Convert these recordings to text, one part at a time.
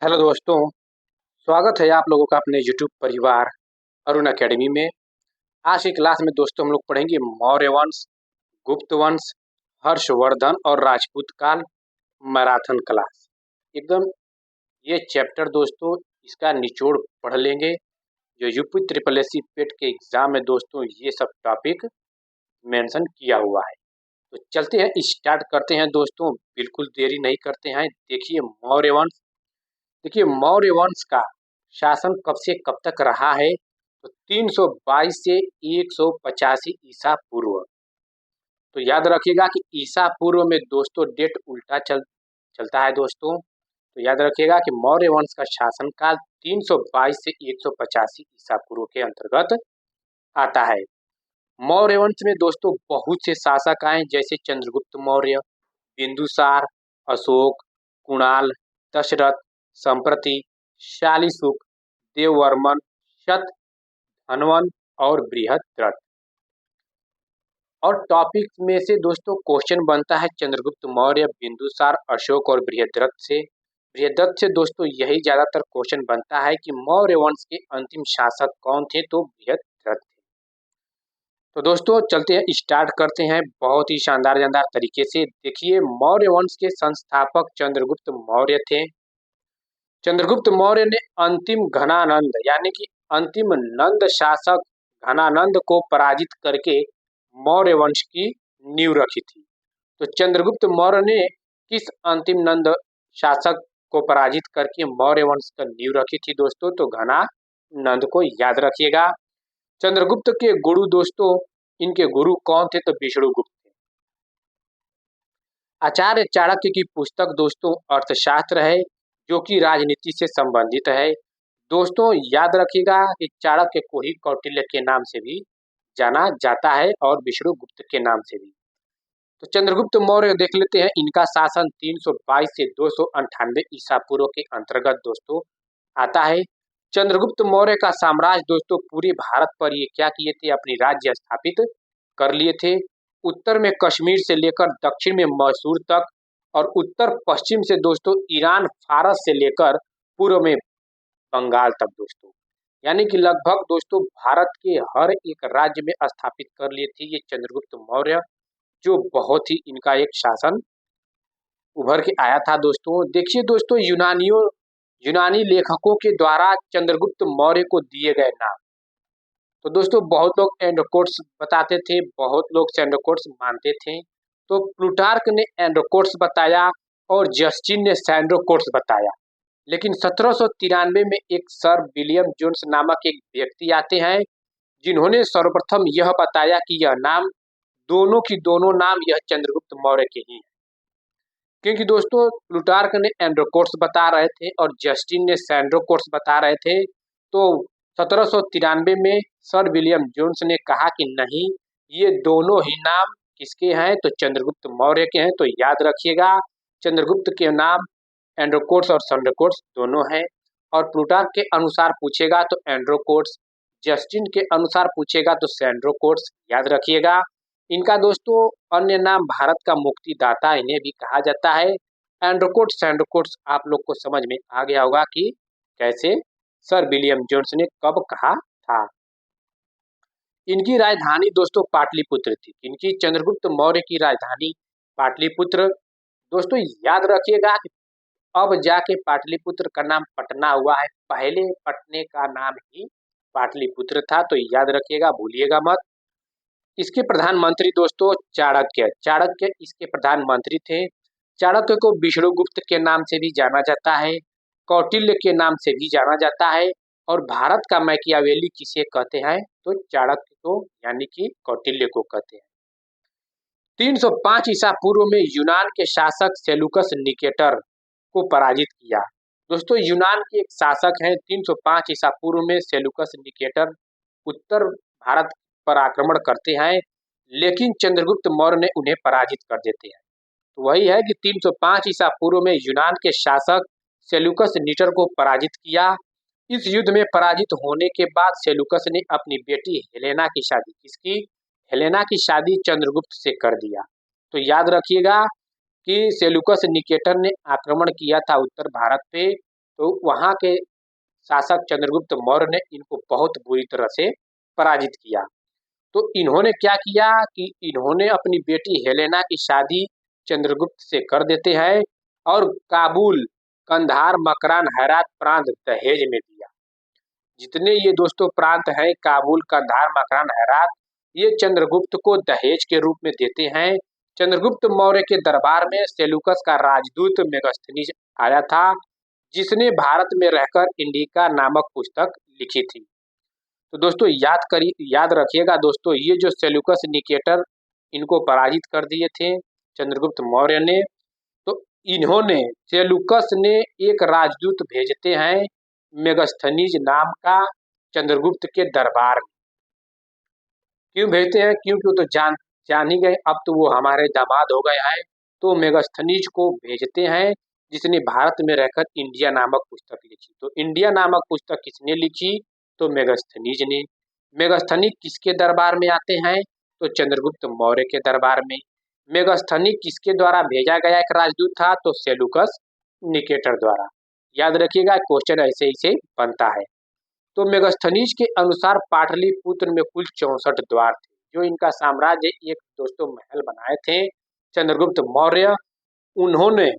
Hello दोस्तों, स्वागत है आप लोगों का अपने यूट्यूब परिवार अरुण अकेडमी में। आज की क्लास में दोस्तों हम लोग पढ़ेंगे मौर्य वंश, गुप्त वंश, हर्षवर्धन और राजपूत काल, मैराथन क्लास। एकदम ये चैप्टर दोस्तों इसका निचोड़ पढ़ लेंगे। जो यूपी ट्रिपल एससी पेट के एग्जाम में दोस्तों ये सब टॉपिक मेंशन किया हुआ है। तो चलते हैं, स्टार्ट करते हैं दोस्तों, बिल्कुल देरी नहीं करते हैं। देखिए मौर्य वंश, देखिए मौर्य वंश का शासन कब से कब तक रहा है, तो 322 से 185 ईसा पूर्व। तो याद रखिएगा कि ईसा पूर्व में दोस्तों डेट उल्टा चलता है दोस्तों। तो याद रखिएगा कि मौर्य वंश का शासनकाल 322 से 185 ईसा पूर्व के अंतर्गत आता है। मौर्य वंश में दोस्तों बहुत से शासक आए, जैसे चंद्रगुप्त मौर्य, बिंदुसार, अशोक, कुणाल, दशरथ, संप्रति, शालीशुक, देववर्मन, शत, धनवन और बृहद्रथ। और टॉपिक में से दोस्तों क्वेश्चन बनता है चंद्रगुप्त मौर्य, बिंदुसार, अशोक और बृहद्रथ से। बृहद्रथ से दोस्तों यही ज्यादातर क्वेश्चन बनता है कि मौर्य वंश के अंतिम शासक कौन थे, तो बृहद्रथ थे। तो दोस्तों चलते हैं, स्टार्ट करते हैं बहुत ही शानदार तरीके से। देखिए मौर्य वंश के संस्थापक चंद्रगुप्त मौर्य थे। चंद्रगुप्त मौर्य ने अंतिम घनानंद यानी कि अंतिम नंद शासक घनानंद को पराजित करके मौर्य वंश की नींव रखी थी। तो चंद्रगुप्त मौर्य ने किस अंतिम नंद शासक को पराजित करके मौर्य वंश की नींव रखी थी दोस्तों, तो घनानंद को याद रखिएगा। चंद्रगुप्त के गुरु दोस्तों, इनके गुरु कौन थे, तो विष्णुगुप्त थे। आचार्य चाणक्य की पुस्तक दोस्तों अर्थशास्त्र है, जो कि राजनीति से संबंधित है। दोस्तों याद रखिएगा कि चाणक्य को ही कौटिल्य के नाम से भी जाना जाता है और विष्णुगुप्त के नाम से भी। तो चंद्रगुप्त मौर्य देख लेते हैं, इनका शासन 322 से 298 ईसा पूर्व के अंतर्गत दोस्तों आता है। चंद्रगुप्त मौर्य का साम्राज्य दोस्तों पूरे भारत पर ये क्या किए थे, अपनी राज्य स्थापित कर लिए थे। उत्तर में कश्मीर से लेकर दक्षिण में मैसूर तक, और उत्तर पश्चिम से दोस्तों ईरान, फारस से लेकर पूर्व में बंगाल तक दोस्तों। यानी कि लगभग दोस्तों भारत के हर एक राज्य में स्थापित कर लिए थे ये चंद्रगुप्त मौर्य, जो बहुत ही इनका एक शासन उभर के आया था दोस्तों। देखिए दोस्तों यूनानी लेखकों के द्वारा चंद्रगुप्त मौर्य को दिए गए नाम, तो दोस्तों बहुत लोग एंड्रोकोट्स बताते थे, बहुत लोग सैंड्रोकोट्स मानते थे। तो प्लूटार्क ने एंड्रोकोट्स बताया और जस्टिन ने सैंड्रोकोट्स बताया। लेकिन 1793 में एक सर विलियम जोन्स नामक एक व्यक्ति आते हैं, जिन्होंने सर्वप्रथम यह बताया कि यह नाम दोनों की दोनों नाम यह चंद्रगुप्त मौर्य के ही हैं। क्योंकि दोस्तों प्लूटार्क ने एंड्रोकोट्स बता रहे थे और जस्टिन ने सैंड्रोकोट्स बता रहे थे। तो 1793 में सर विलियम जोन्स ने कहा कि नहीं, ये दोनों ही नाम किसके हैं, तो चंद्रगुप्त मौर्य के हैं। तो याद रखिएगा चंद्रगुप्त के नाम एंड्रोकोट्स और सैंड्रोकोट्स दोनों हैं। और प्लूटार्क के अनुसार पूछेगा तो एंड्रोकोट्स, जस्टिन के अनुसार पूछेगा तो सैंड्रोकोट्स, याद रखिएगा। इनका दोस्तों अन्य नाम भारत का मुक्तिदाता इन्हें भी कहा जाता है। एंड्रोकोट्स सैंड्रोकोट्स आप लोग को समझ में आ गया होगा कि कैसे सर विलियम जोन्स ने कब कहा था। इनकी राजधानी दोस्तों पाटलिपुत्र थी। इनकी चंद्रगुप्त मौर्य की राजधानी पाटलिपुत्र। दोस्तों याद रखिएगा कि अब जाके पाटलिपुत्र का नाम पटना हुआ है, पहले पटने का नाम ही पाटलिपुत्र था। तो याद रखिएगा, भूलिएगा मत। इसके प्रधानमंत्री दोस्तों चाणक्य इसके प्रधानमंत्री थे। चाणक्य को विष्णुगुप्त के नाम से भी जाना जाता है, कौटिल्य के नाम से भी जाना जाता है। और भारत का मैकियावेली किसे कहते हैं, तो चाणक्य को यानी कि कौटिल्य को कहते हैं। 305 ईसा पूर्व में यूनान के शासक सेलुकस निकेटर को पराजित किया। दोस्तों यूनान के एक शासक हैं 305 ईसा पूर्व में सेलुकस निकेटर, उत्तर भारत पर आक्रमण करते हैं, लेकिन चंद्रगुप्त मौर्य ने उन्हें पराजित कर देते हैं। तो वही है कि 305 ईसा पूर्व में यूनान के शासक सेलुकस निकेटर को पराजित किया। इस युद्ध में पराजित होने के बाद सेलुकस ने अपनी बेटी हेलेना की शादी, किसकी, हेलेना की शादी चंद्रगुप्त से कर दिया। तो याद रखिएगा कि सेलुकस निकेटर ने आक्रमण किया था उत्तर भारत पे। तो वहाँ के शासक चंद्रगुप्त मौर्य ने इनको बहुत बुरी तरह से पराजित किया। तो इन्होंने क्या किया कि इन्होंने अपनी बेटी हेलेना की शादी चंद्रगुप्त से कर देते हैं और काबुल, कंधार, मकरान, हेरात प्रांत दहेज में दिया। जितने ये दोस्तों प्रांत हैं काबुल, कंधार, मकरान, हेरात, ये चंद्रगुप्त को दहेज के रूप में देते हैं। चंद्रगुप्त मौर्य के दरबार में सेल्यूकस का राजदूत मेगास्थनीज आया था, जिसने भारत में रहकर इंडिका नामक पुस्तक लिखी थी। तो दोस्तों याद रखिएगा दोस्तों, ये जो सेल्यूकस निकेटर इनको पराजित कर दिए थे चंद्रगुप्त मौर्य ने, तो इन्होंने सेल्यूकस ने एक राजदूत भेजते हैं मेगास्थनीज नाम का चंद्रगुप्त के दरबार में। क्यों भेजते हैं? क्योंकि वो तो जान ही गए, अब तो वो हमारे दामाद हो गए हैं। तो मेगास्थनीज को भेजते हैं, जिसने भारत में रहकर इंडिया नामक पुस्तक लिखी। तो इंडिया नामक पुस्तक किसने लिखी? तो मेगास्थनीज ने। मेगास्थनीज किसके दरबार में आते हैं? तो चंद्रगुप्त मौर्य के दरबार में। मेगास्थनीज किसके द्वारा भेजा गया एक राजदूत था? तो सेल्यूकस निकेटर द्वारा। याद रखिएगा, क्वेश्चन ऐसे ही से बनता है। तो मेगास्थनीज के अनुसार पाटलिपुत्र में कुल 64 द्वार थे। जो इनका साम्राज्य एक दोस्तों महल बनाए थे चंद्रगुप्त मौर्य, उन्होंने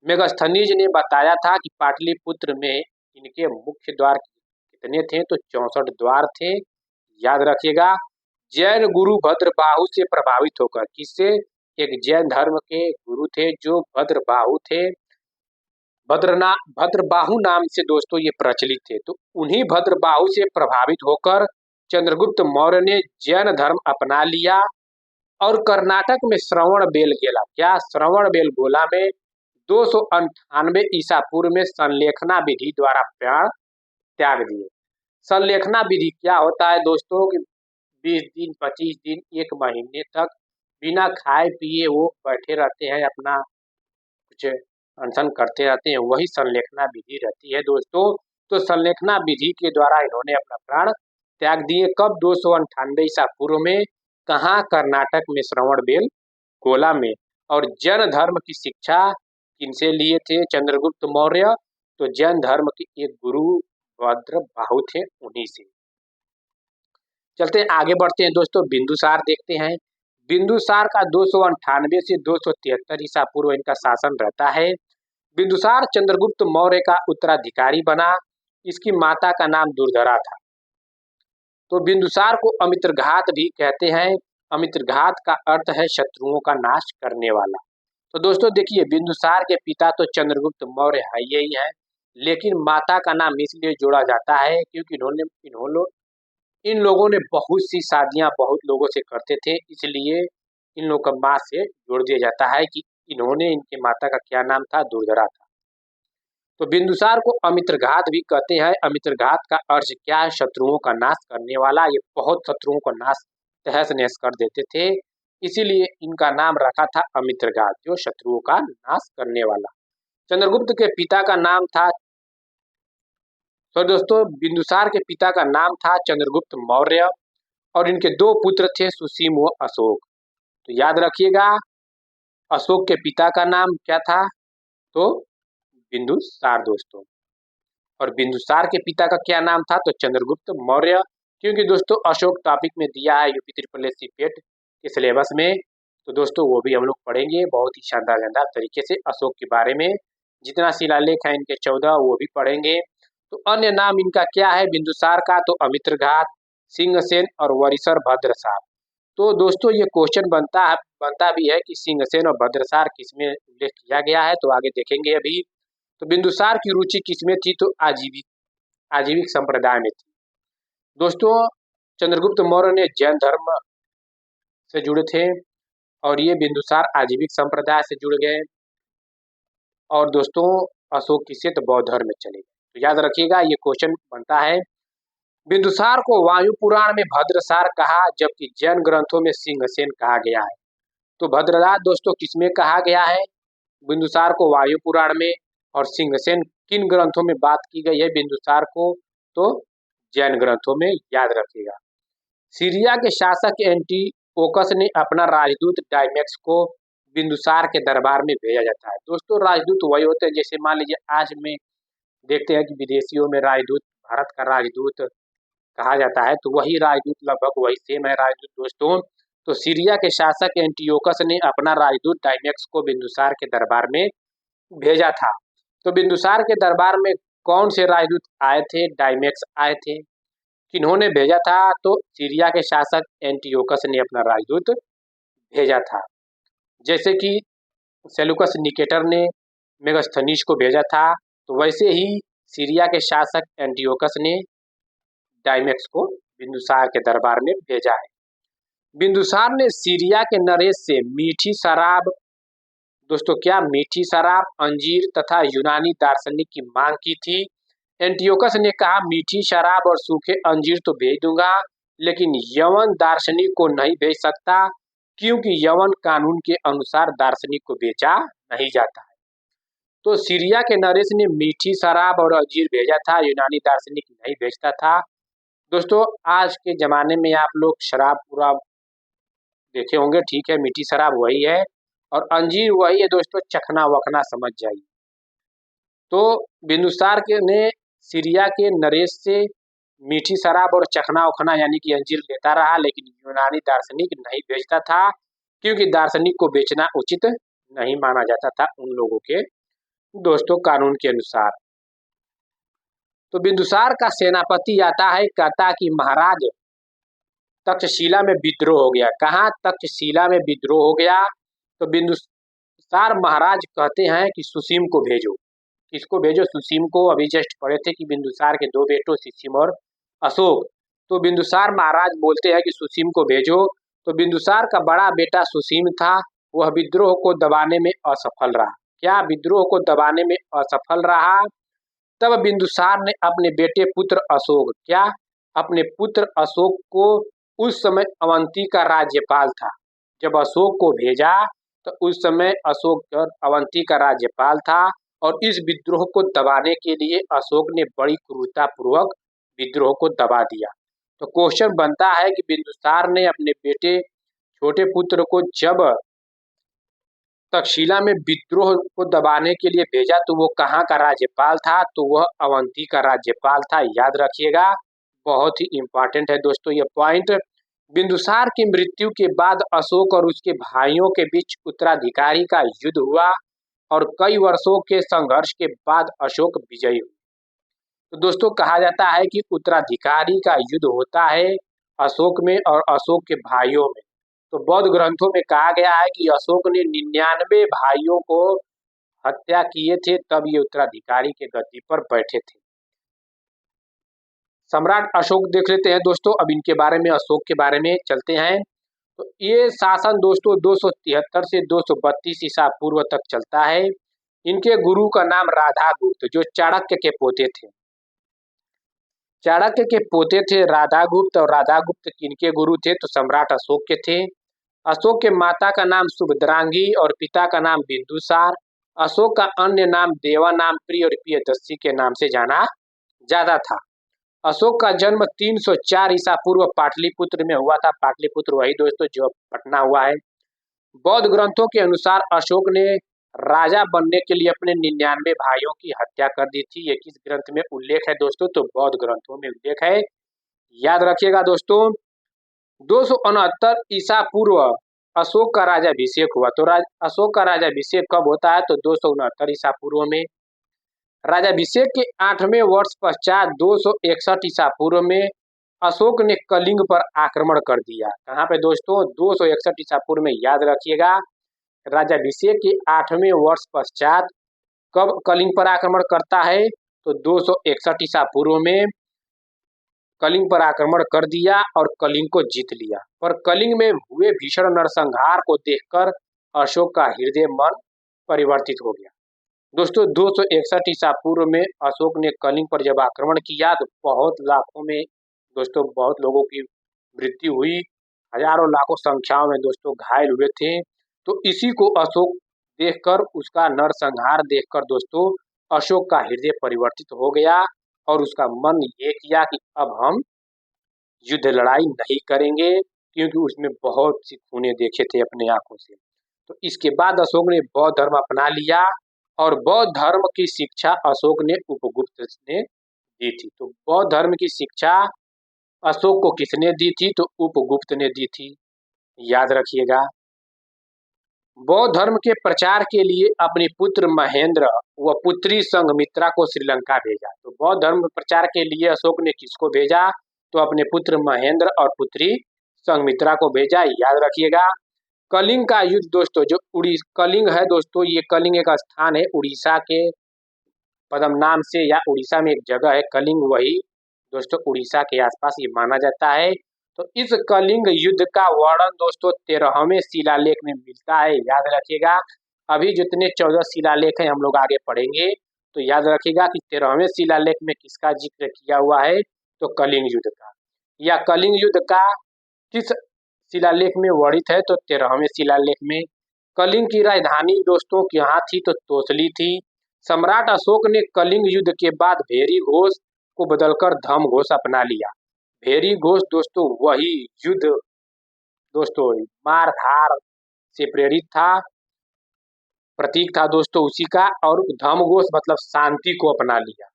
मेगास्थनीज ने बताया था कि पाटलिपुत्र में इनके मुख्य द्वार कितने थे? तो 64 द्वार थे। याद रखिएगा, जैन गुरु भद्रबाहु से प्रभावित होकर, किससे? एक जैन धर्म के गुरु थे जो भद्रबाहु थे, भद्रबाहु नाम से दोस्तों ये प्रचलित थे। तो उन्हीं भद्रबाहु से प्रभावित होकर चंद्रगुप्त मौर्य ने जैन धर्म अपना लिया और कर्नाटक में श्रवणबेलगोला, क्या श्रवणबेलगोला में 298 ईसा पूर्व में संलेखना विधि द्वारा प्राण त्याग दिए। संलेखना विधि क्या होता है दोस्तों? कि 20 दिन, 25 दिन, 1 महीने तक बिना खाए पिए वो बैठे रहते हैं, अपना कुछ अनशन करते रहते हैं, वही संलेखना विधि रहती है दोस्तों। तो संलेखना विधि के द्वारा इन्होंने अपना प्राण त्याग दिए। कब? 298 ईसा पूर्व में। कहाँ? कर्नाटक में श्रवणबेलगोला में। और जैन धर्म की शिक्षा किनसे लिए थे चंद्रगुप्त मौर्य? तो जैन धर्म के एक गुरु भद्रबाहु थे, उन्हीं से। चलते हैं आगे बढ़ते हैं दोस्तों, बिंदुसार देखते हैं। बिंदुसार का 298 से 273 ईसा पूर्व इनका शासन रहता है। बिंदुसार चंद्रगुप्त मौर्य का उत्तराधिकारी बना। इसकी माता का नाम दुर्धरा था। तो बिंदुसार को अमित्रघात भी कहते हैं। अमित्रघात का अर्थ है शत्रुओं का नाश करने वाला। तो दोस्तों देखिए, बिंदुसार के पिता तो चंद्रगुप्त मौर्य है ही है, लेकिन माता का नाम इसलिए जोड़ा जाता है क्योंकि इन लोगों ने बहुत सी शादियां बहुत लोगों से करते थे, इसलिए इन लोगों का माँ से जोड़ दिया जाता है कि इनके माता का क्या नाम था? दुर्धरा था। तो बिंदुसार को अमित्रघात भी कहते हैं। अमित्रघात का अर्थ क्या है? शत्रुओं का नाश करने वाला। ये बहुत शत्रुओं को तहस नहस कर देते थे, इसीलिए इनका नाम रखा था अमित्रघात, जो शत्रुओं का नाश करने वाला। चंद्रगुप्त के पिता का नाम था, तो दोस्तों बिंदुसार के पिता का नाम था चंद्रगुप्त मौर्य और इनके 2 पुत्र थे, सुसीम व अशोक। तो याद रखिएगा, अशोक के पिता का नाम क्या था? तो बिंदुसार दोस्तों। और बिंदुसार के पिता का क्या नाम था? तो चंद्रगुप्त मौर्य। क्योंकि दोस्तों अशोक टॉपिक में दिया है यूपी ट्रिपल एस पेट के सिलेबस में, तो दोस्तों वो भी हम लोग पढ़ेंगे बहुत ही शानदार तरीके से अशोक के बारे में। जितना शिलालेख है इनके 14 वो भी पढ़ेंगे। तो अन्य नाम इनका क्या है बिंदुसार का? तो अमित्रघात, सिंहसेन और वरिसर भद्रसार। तो दोस्तों ये क्वेश्चन बनता भी है कि सिंहसेन और भद्रसार किसमें उल्लेख किया गया है, तो आगे देखेंगे अभी। तो बिंदुसार की रुचि किसमें थी? तो आजीविक संप्रदाय में थी। दोस्तों चंद्रगुप्त मौर्य ने जैन धर्म से जुड़े थे और ये बिंदुसार आजीविक संप्रदाय से जुड़ गए। और दोस्तों अशोक किससे? तो बौद्ध धर्म में चले गए। तो याद रखिएगा, ये क्वेश्चन बनता है। बिंदुसार को वायु पुराण में भद्रसार कहा, जबकि जैन ग्रंथों में सिंहसेन कहा गया है। तो भद्रसार दोस्तों किसमें कहा गया है? बिंदुसार को वायु पुराण में। और सिंहसेन किन ग्रंथों में बात की गई है बिंदुसार को? तो जैन ग्रंथों में। याद रखिएगा, सीरिया के शासक एंटीओकस ने अपना राजदूत डायमेक्स को बिंदुसार के दरबार में भेजा जाता है। दोस्तों राजदूत वही होते हैं, जैसे मान लीजिए आज में देखते हैं कि विदेशियों में राजदूत भारत का राजदूत कहा जाता है, तो वही राजदूत लगभग वही सेम है राजदूत दोस्तों। तो सीरिया के शासक एंटियोकस ने अपना राजदूत डायमेक्स को बिंदुसार के दरबार में भेजा था। तो बिंदुसार के दरबार में कौन से राजदूत आए थे? डायमेक्स आए थे। किन्होंने भेजा था? तो सीरिया के शासक एंटियोकस ने अपना राजदूत भेजा था। जैसे कि सेलुकस निकेटर ने मेगास्थनीज को भेजा था, तो वैसे ही सीरिया के शासक एंटियोकस ने डायमेक्स को बिंदुसार के दरबार में भेजा है। बिंदुसार ने सीरिया के नरेश से मीठी शराब, दोस्तों क्या मीठी शराब, अंजीर तथा यूनानी दार्शनिक की मांग की थी। एंटियोकस ने कहा मीठी शराब और सूखे अंजीर तो भेज दूंगा, लेकिन यवन दार्शनिक को नहीं भेज सकता, क्योंकि यवन कानून के अनुसार दार्शनिक को बेचा नहीं जाता है। तो सीरिया के नरेश ने मीठी शराब और अंजीर भेजा था, यूनानी दार्शनिक नहीं भेजता था। दोस्तों आज के ज़माने में आप लोग शराब पूरा देखे होंगे, ठीक है, मीठी शराब वही है और अंजीर वही है दोस्तों, चखना वखना समझ जाइए। तो बिंदुसार के ने सीरिया के नरेश से मीठी शराब और चखना वखना यानी कि अंजीर लेता रहा, लेकिन यूनानी दार्शनिक नहीं बेचता था, क्योंकि दार्शनिक को बेचना उचित नहीं माना जाता था उन लोगों के दोस्तों कानून के अनुसार। तो बिंदुसार का सेनापति आता है, कहता कि महाराज तक्षशिला में विद्रोह हो गया। कहाँ? तक्षशिला में विद्रोह हो गया। तो बिंदुसार महाराज कहते हैं कि सुसीम को भेजो। किसको भेजो? सुसीम को। अभी जस्ट पढ़े थे कि बिंदुसार के दो बेटों सुसीम और अशोक। तो बिंदुसार महाराज बोलते हैं कि सुसीम को भेजो। तो बिंदुसार का बड़ा बेटा सुसीम था, वह विद्रोह को दबाने में असफल रहा। क्या? विद्रोह को दबाने में असफल रहा। तब बिंदुसार ने अपने बेटे पुत्र अशोक, क्या? अपने पुत्र अशोक को, उस समय अवंती का राज्यपाल था, जब अशोक को भेजा तो उस समय अशोक अवंती का राज्यपाल था, और इस विद्रोह को दबाने के लिए अशोक ने बड़ी क्रूरता पूर्वक विद्रोह को दबा दिया। तो क्वेश्चन बनता है कि बिंदुसार ने अपने बेटे छोटे पुत्र को जब तक्षशिला में विद्रोह को दबाने के लिए भेजा तो वो कहाँ का राज्यपाल था? तो वह अवंती का राज्यपाल था। याद रखिएगा, बहुत ही इंपॉर्टेंट है दोस्तों ये पॉइंट। बिंदुसार की मृत्यु के बाद अशोक और उसके भाइयों के बीच उत्तराधिकारी का युद्ध हुआ, और कई वर्षों के संघर्ष के बाद अशोक विजयी हुए। तो दोस्तों कहा जाता है कि उत्तराधिकारी का युद्ध होता है अशोक में और अशोक के भाइयों में। तो बौद्ध ग्रंथों में कहा गया है कि अशोक ने 99 भाइयों को हत्या किए थे, तब ये उत्तराधिकारी के गद्दी पर बैठे थे। सम्राट अशोक देख लेते हैं दोस्तों। अब इनके बारे में, अशोक के बारे में चलते हैं। तो ये शासन दोस्तों 273 से 232 ईसा पूर्व तक चलता है। इनके गुरु का नाम राधागुप्त, जो चाणक्य के पोते थे। चाणक्य के पोते थे राधागुप्त, और राधागुप्त किनके गुरु थे? तो सम्राट अशोक के थे। अशोक के माता का नाम सुभद्रांगी और पिता का नाम बिंदुसार। अशोक का अन्य नाम देवानामप्रिय और प्रियदर्शी के नाम से जाना जाता था। अशोक का जन्म 304 ईसा पूर्व पाटलिपुत्र में हुआ था। पाटलिपुत्र वही दोस्तों जो पटना हुआ है। बौद्ध ग्रंथों के अनुसार अशोक ने राजा बनने के लिए अपने 99 भाइयों की हत्या कर दी थी। ये किस ग्रंथ में उल्लेख है दोस्तों? तो बौद्ध ग्रंथों में उल्लेख है। याद रखिएगा दोस्तों। 269 ईसा पूर्व अशोक का राजाभिषेक हुआ। तो अशोक का राजाभिषेक कब होता है? तो 269 ईसा पूर्व में। राजाभिषेक के 8वें वर्ष पश्चात 261 ईसा पूर्व में अशोक ने कलिंग पर आक्रमण कर दिया। कहाँ पे दोस्तों? 261 ईसा पूर्व में। याद रखिएगा, राजाभिषेक के 8वें वर्ष पश्चात कब कलिंग पर आक्रमण करता है? तो 261 ईसा पूर्व में कलिंग पर आक्रमण कर दिया और कलिंग को जीत लिया। पर कलिंग में हुए भीषण नरसंहार को देखकर अशोक का हृदय मन परिवर्तित हो गया। दोस्तों 261 ईसा पूर्व में अशोक ने कलिंग पर जब आक्रमण किया तो बहुत लाखों में दोस्तों बहुत लोगों की मृत्यु हुई, हजारों लाखों संख्याओं में दोस्तों घायल हुए थे। तो इसी को अशोक देखकर, उसका नरसंहार देखकर दोस्तों अशोक का हृदय परिवर्तित हो गया, और उसका मन ये किया कि अब हम युद्ध लड़ाई नहीं करेंगे, क्योंकि उसमें बहुत सी खूने देखे थे अपने आंखों से। तो इसके बाद अशोक ने बौद्ध धर्म अपना लिया, और बौद्ध धर्म की शिक्षा अशोक ने उपगुप्त गुप्त ने दी थी। तो बौद्ध धर्म की शिक्षा अशोक को किसने दी थी? तो उपगुप्त ने दी थी, याद रखिएगा। बौद्ध धर्म के प्रचार के लिए अपने पुत्र महेंद्र व पुत्री संघमित्रा को श्रीलंका भेजा। तो बौद्ध धर्म प्रचार के लिए अशोक ने किसको भेजा? तो अपने पुत्र महेंद्र और पुत्री संघमित्रा को भेजा, याद रखिएगा। कलिंग का युद्ध दोस्तों, जो कलिंग है दोस्तों, ये कलिंग एक स्थान है उड़ीसा के पद्मनाभ से, या उड़ीसा में एक जगह है कलिंग, वही दोस्तों उड़ीसा के आसपास ये माना जाता है। तो इस कलिंग युद्ध का वर्णन दोस्तों 13वें शिलालेख में मिलता है, याद रखिएगा। अभी जितने 14 शिलालेख हैं हम लोग आगे पढ़ेंगे, तो याद रखिएगा कि 13वें शिलालेख में किसका जिक्र किया हुआ है? तो कलिंग युद्ध का। या कलिंग युद्ध का किस शिलालेख में वर्णित है? तो 13वें शिलालेख में। कलिंग की राजधानी दोस्तों कहाँ थी? तो तोसली थी। सम्राट अशोक ने कलिंग युद्ध के बाद भेरी घोष को बदलकर धम घोष अपना लिया। भेरी घोष दोस्तों वही युद्ध दोस्तों मार धार से प्रेरित था, प्रतीक था दोस्तों उसी का। और धम घोष मतलब शांति को अपना लिया,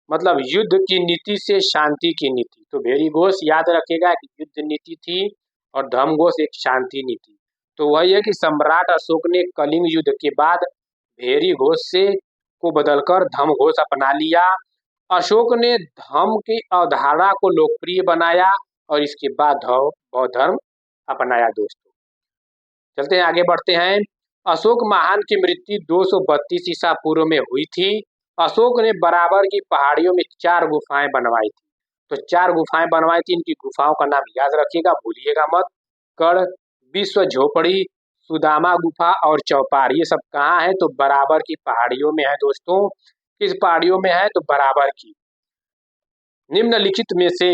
मतलब युद्ध की नीति से शांति की नीति। तो भेरी घोष याद रखेगा कि युद्ध नीति थी और धम घोष एक शांति नीति। तो वही है कि सम्राट अशोक ने कलिंग युद्ध के बाद भेरी घोष से को बदलकर धम घोष अपना लिया। अशोक ने धम्म की अवधारणा को लोकप्रिय बनाया और इसके बाद बौद्ध धर्म अपनाया दोस्तों। चलते हैं आगे बढ़ते हैं। अशोक महान की मृत्यु 232 ईसा पूर्व में हुई थी। अशोक ने बराबर की पहाड़ियों में 4 गुफाएं बनवाई थी। तो 4 गुफाएं बनवाई थी, इनकी गुफाओं का नाम याद रखिएगा, भूलिएगा मत। कड़, विश्व झोपड़ी, सुदामा गुफा और चौपार, ये सब कहाँ है? तो बराबर की पहाड़ियों में है दोस्तों। किस पहाड़ियों में है? तो बराबर की। निम्नलिखित में से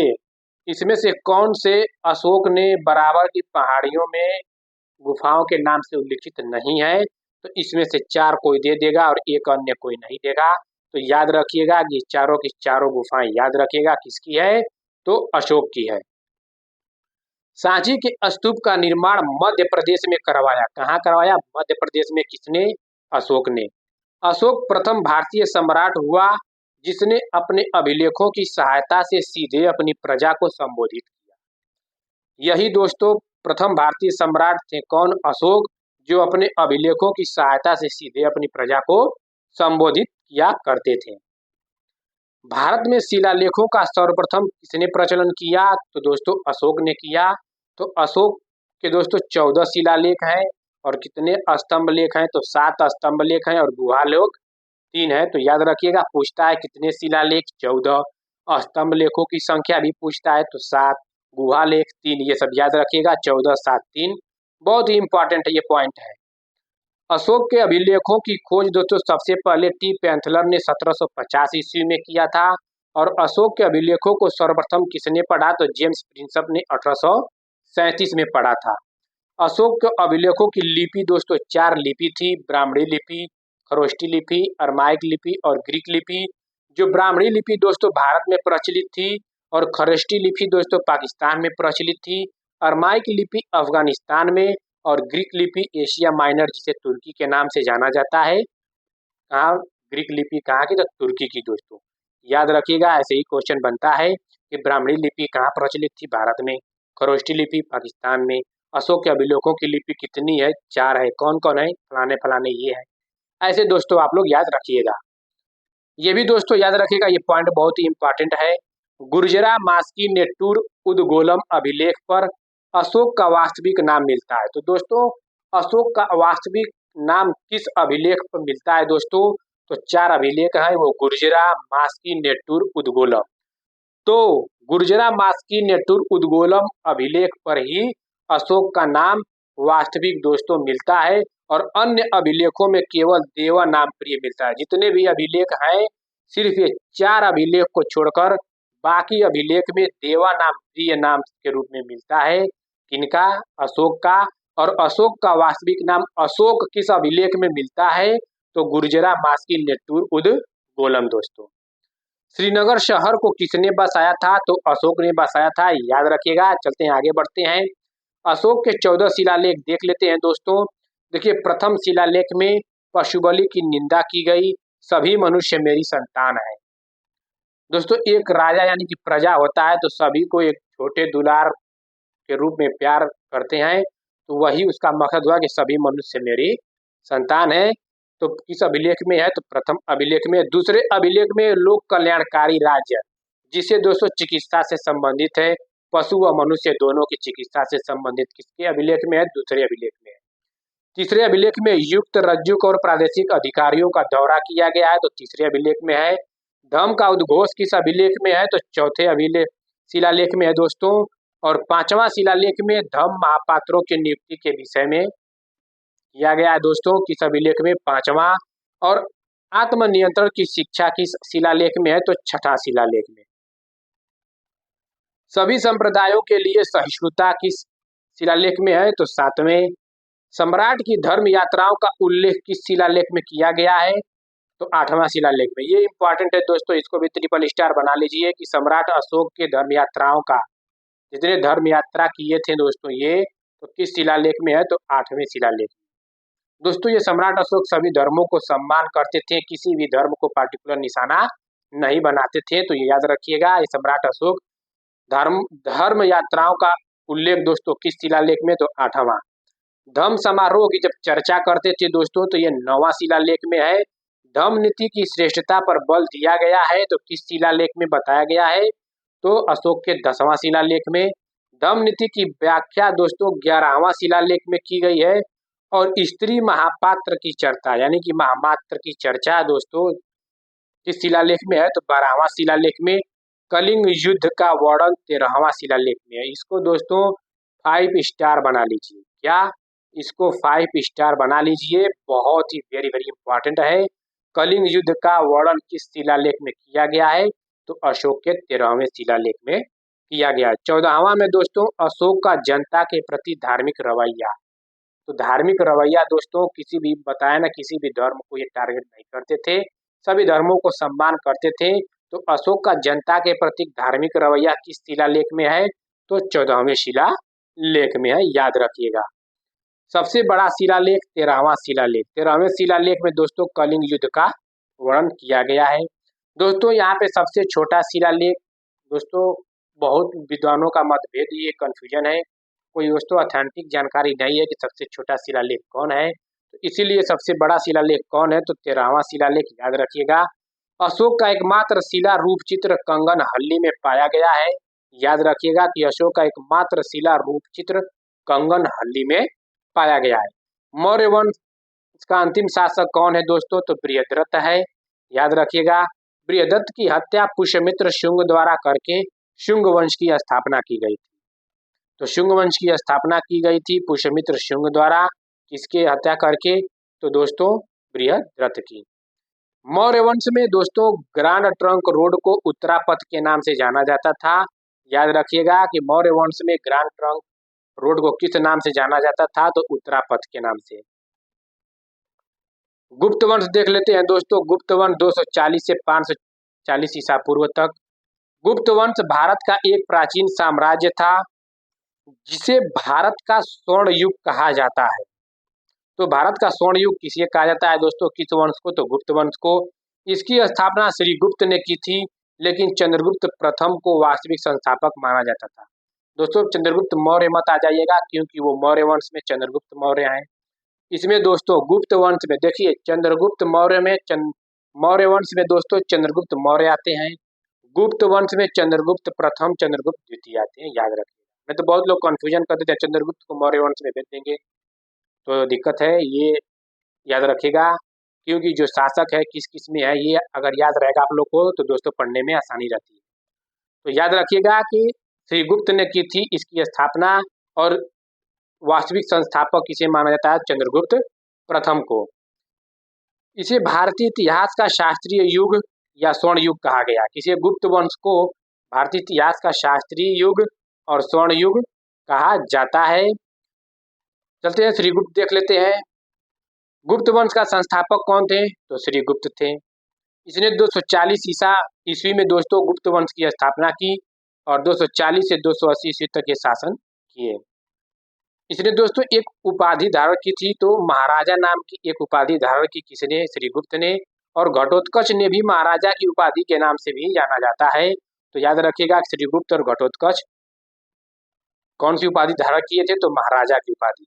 इसमें से कौन से अशोक ने बराबर की पहाड़ियों में गुफाओं के नाम से उल्लिखित नहीं है? तो इसमें से 4 कोई दे देगा और एक अन्य कोई नहीं देगा। तो याद रखिएगा कि चारों की चारों गुफाएं याद रखिएगा किसकी है? तो अशोक की है। सांची के स्तूप का निर्माण मध्य प्रदेश में करवाया। कहाँ करवाया? मध्य प्रदेश में। किसने? अशोक ने। अशोक प्रथम भारतीय सम्राट हुआ जिसने अपने अभिलेखों की सहायता से सीधे अपनी प्रजा को संबोधित किया। यही दोस्तों प्रथम भारतीय सम्राट थे। कौन? अशोक, जो अपने अभिलेखों की सहायता से सीधे अपनी प्रजा को संबोधित किया करते थे। भारत में शिलालेखों का सर्वप्रथम किसने प्रचलन किया? तो दोस्तों अशोक ने किया। तो अशोक के दोस्तों 14 शिलालेख हैं और कितने स्तंभ लेख हैं? तो 7 स्तंभ लेख हैं और गुहालेख 3 है। तो याद रखिएगा, पूछता है कितने शिलालेख? 14। स्तंभ लेखों की संख्या भी पूछता है तो 7, गुहालेख 3, ये सब याद रखिएगा। 14, 7, 3 बहुत ही इंपॉर्टेंट ये पॉइंट है। अशोक के अभिलेखों की खोज दोस्तों सबसे पहले टी पैंथलर ने 1750 ईस्वी में किया था। और अशोक के अभिलेखों को सर्वप्रथम किसने पढ़ा? तो जेम्स प्रिंसप ने 1837 में पढ़ा था। अशोक के अभिलेखों की लिपि दोस्तों 4 लिपि थी, ब्राह्मणी लिपि, खरोष्टी लिपि, अरमाइक लिपि और ग्रीक लिपि। जो ब्राह्मणी लिपि दोस्तों भारत में प्रचलित थी और खरोष्टी लिपि दोस्तों पाकिस्तान में प्रचलित थी। अरमाइक लिपि अफगानिस्तान में और ग्रीक लिपि एशिया माइनर जिसे तुर्की के नाम से जाना जाता है। कहाँ? ग्रीक लिपि कहाँ की? तो तुर्की की दोस्तों। याद रखिएगा, ऐसे ही क्वेश्चन बनता है कि ब्राह्मणी लिपि कहाँ प्रचलित थी? भारत में। खरोष्टी लिपि पाकिस्तान में। अशोक के अभिलेखों की लिपि कितनी है? 4 है। कौन कौन है? फलाने फलाने ये है। ऐसे दोस्तों आप लोग याद रखिएगा। ये भी दोस्तों याद रखिएगा, ये पॉइंट बहुत ही इंपॉर्टेंट है। गुर्जरा मास्की नेट्टूर उद्गोलम अभिलेख पर अशोक का वास्तविक नाम मिलता है। तो दोस्तों अशोक का वास्तविक नाम किस अभिलेख पर मिलता है दोस्तों? तो 4 अभिलेख हैं, वो गुर्जरा, मास्की, नेट्टूर, उद्गोलम। तो गुर्जरा मास्की नेट्टूर उद्गोलम अभिलेख पर ही अशोक का नाम वास्तविक दोस्तों मिलता है और अन्य अभिलेखों में केवल देवा नाम प्रिय मिलता है। जितने भी अभिलेख हैं सिर्फ ये 4 अभिलेख को छोड़कर बाकी अभिलेख में देवा नाम प्रिय नाम के रूप में मिलता है। किनका? अशोक का। और अशोक का वास्तविक नाम अशोक किस अभिलेख में मिलता है? तो गुर्जरा मास्की नेट्टूर उद्गोलम दोस्तों। श्रीनगर शहर को किसने बसाया था? तो अशोक ने बसाया था, याद रखिएगा। चलते हैं आगे बढ़ते हैं। अशोक के 14 शिलालेख देख लेते हैं दोस्तों। देखिए, प्रथम शिलालेख में पशु बलि की निंदा की गई, सभी मनुष्य मेरी संतान है। दोस्तों एक राजा यानी कि प्रजा होता है तो सभी को एक छोटे दुलार के रूप में प्यार करते हैं, तो वही उसका मकसद हुआ कि सभी मनुष्य मेरी संतान है। तो किस अभिलेख में है, तो प्रथम अभिलेख में। दूसरे अभिलेख में लोक कल्याणकारी राज्य, जिसे दोस्तों चिकित्सा से संबंधित है, पशु व मनुष्य दोनों की चिकित्सा से संबंधित किसके अभिलेख में है, दूसरे अभिलेख में है। तीसरे अभिलेख में युक्त रज्जुक और प्रादेशिक अधिकारियों का दौरा किया गया है, तो तीसरे अभिलेख में है। धम्म का उद्घोष किस अभिलेख में है, तो चौथे अभिलेख शिलालेख में है दोस्तों। और पांचवा शिलालेख में धम्म महापात्रों की नियुक्ति के विषय में किया गया है दोस्तों, किस अभिलेख में, पांचवा। और आत्मनियंत्रण की शिक्षा किस शिलालेख में है, तो छठा शिलालेख में। सभी संप्रदायों के लिए सहिष्णुता किस शिलालेख में है, तो सातवें। सम्राट की धर्म यात्राओं का उल्लेख किस शिलालेख में किया गया है, तो आठवां शिलालेख में। ये इंपॉर्टेंट है दोस्तों, इसको भी ट्रिपल स्टार बना लीजिए कि सम्राट अशोक के धर्म यात्राओं का, जितने धर्म यात्रा किए थे दोस्तों ये, तो किस शिलालेख में है, तो आठवें शिलालेख में। दोस्तों ये सम्राट अशोक सभी धर्मों को सम्मान करते थे, किसी भी धर्म को पार्टिकुलर निशाना नहीं बनाते थे, तो ये याद रखिएगा। ये सम्राट अशोक धर्म धर्म यात्राओं का उल्लेख दोस्तों किस शिलालेख में, तो आठवां। धम्म समारोह की जब चर्चा करते थे दोस्तों, तो ये नौवां शिलालेख में है। धम्म नीति की श्रेष्ठता पर बल दिया गया है, तो किस शिलालेख में बताया गया है, तो अशोक के 10वां शिलालेख में। धम्म नीति की व्याख्या दोस्तों 11वां शिलालेख में की गई है। और स्त्री महापात्र की चर्चा यानी कि महामात्र की चर्चा दोस्तों किस शिलालेख में है, तो 12वां शिलालेख में। कलिंग युद्ध का वर्णन 13वां शिलालेख में है। इसको दोस्तों 5 स्टार बना लीजिए। क्या, इसको 5 स्टार बना लीजिए, बहुत ही वेरी वेरी इंपॉर्टेंट है। कलिंग युद्ध का वर्णन किस शिलालेख में किया गया है, तो अशोक के 13वें शिलालेख में किया गया है। 14वां में दोस्तों अशोक का जनता के प्रति धार्मिक रवैया। तो धार्मिक रवैया दोस्तों किसी भी बताया ना, किसी भी धर्म को ये टारगेट नहीं करते थे, सभी धर्मों को सम्मान करते थे। तो अशोक का जनता के प्रति धार्मिक रवैया किस शिलालेख में है, तो 14वें शिलालेख में है, याद रखिएगा। सबसे बड़ा शिलालेख 13वां शिलालेख। 13वें शिलालेख में दोस्तों कलिंग युद्ध का वर्णन किया गया है। दोस्तों यहाँ पे सबसे छोटा शिलालेख, दोस्तों बहुत विद्वानों का मतभेद, ये कंफ्यूजन है, कोई दोस्तों ऑथेंटिक जानकारी नहीं है कि सबसे छोटा शिलालेख कौन है, तो इसीलिए सबसे बड़ा शिलालेख कौन है, तो 13वां शिलालेख, याद रखिएगा। अशोक का एकमात्र शिला रूप चित्र कंगन हल्ली में पाया गया है, याद रखिएगा कि अशोक का एकमात्र शिला रूप चित्र कंगन हल्ली में पाया गया है। मौर्य वंश का अंतिम शासक कौन है दोस्तों, तो बृहद्रथ है, याद रखिएगा। बृहद्रथ की हत्या पुष्यमित्र शुंग द्वारा करके शुंग वंश की स्थापना की गई थी। तो शुंग वंश की स्थापना की गई थी पुष्यमित्र शुंग द्वारा, किसके हत्या करके, तो दोस्तों बृहद्रथ की। मौर्य वंश में दोस्तों ग्रांड ट्रंक रोड को उत्तरापथ के नाम से जाना जाता था, याद रखिएगा कि मौर्य वंश में ग्रांड ट्रंक रोड को किस नाम से जाना जाता था, तो उत्तरापथ के नाम से। गुप्त वंश देख लेते हैं दोस्तों। गुप्त वंश 240 से 540 ईसा पूर्व तक। गुप्त वंश भारत का एक प्राचीन साम्राज्य था, जिसे भारत का स्वर्ण युग कहा जाता है। तो भारत का स्वर्ण युग किसे कहा जाता है दोस्तों, किस वंश को, तो गुप्त वंश को। इसकी स्थापना श्री गुप्त ने की थी, लेकिन चंद्रगुप्त प्रथम को वास्तविक संस्थापक माना जाता था। दोस्तों चंद्रगुप्त मौर्य मत आ जाइएगा, क्योंकि वो मौर्य वंश में चंद्रगुप्त मौर्य हैं। इसमें दोस्तों गुप्त वंश में देखिए चंद्रगुप्त मौर्य में मौर्य वंश में दोस्तों चंद्रगुप्त मौर्य आते हैं, गुप्त वंश में चंद्रगुप्त प्रथम चंद्रगुप्त द्वितीय आते हैं, याद रखिएगा। नहीं तो बहुत लोग कंफ्यूजन करते थे, चंद्रगुप्त को मौर्य वंश में भेज देंगे तो दिक्कत है, ये याद रखिएगा। क्योंकि जो शासक है किस किस में है, ये अगर याद रहेगा आप लोग को तो दोस्तों पढ़ने में आसानी रहती है। तो याद रखिएगा कि श्री गुप्त ने की थी इसकी स्थापना, और वास्तविक संस्थापक किसे माना जाता है, चंद्रगुप्त प्रथम को। इसे भारतीय इतिहास का शास्त्रीय युग या स्वर्ण युग कहा गया। किसे, गुप्त वंश को भारतीय इतिहास का शास्त्रीय युग और स्वर्ण युग कहा जाता है। चलते हैं श्रीगुप्त देख लेते हैं। गुप्त वंश का संस्थापक कौन थे, तो श्रीगुप्त थे। इसने 240 ईसा ईस्वी में दोस्तों गुप्त वंश की स्थापना की, और 240 से 280 ईस्वी तक ये शासन किए। इसने दोस्तों एक उपाधि धारण की थी, तो महाराजा नाम की एक उपाधि धारण की किसने, श्रीगुप्त ने। और घटोत्कच ने भी महाराजा की उपाधि के नाम से भी जाना जाता है। तो याद रखिएगा श्रीगुप्त और घटोत्कच कौन सी उपाधि धारण किए थे, तो महाराजा की उपाधि।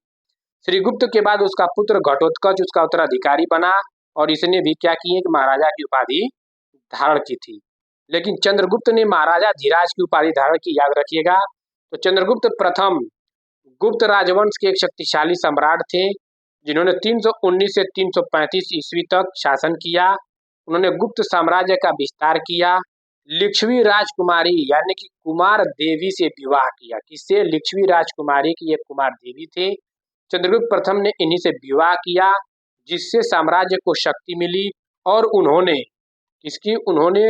श्रीगुप्त के बाद उसका पुत्र घटोत्कच उसका उत्तराधिकारी बना और इसने भी क्या किए कि महाराजा की उपाधि धारण की थी। लेकिन चंद्रगुप्त ने महाराजा धीराज की उपाधि धारण की, याद रखिएगा। तो चंद्रगुप्त प्रथम गुप्त राजवंश के एक शक्तिशाली सम्राट थे जिन्होंने 319 से 335 ईस्वी तक शासन किया। उन्होंने गुप्त साम्राज्य का विस्तार किया। लिच्छवी राजकुमारी यानी कि कुमार देवी से विवाह किया। किससे? लिच्छवी राजकुमारी की एक कुमार देवी थे। चंद्रगुप्त प्रथम ने इन्हीं से विवाह किया जिससे साम्राज्य को शक्ति मिली और उन्होंने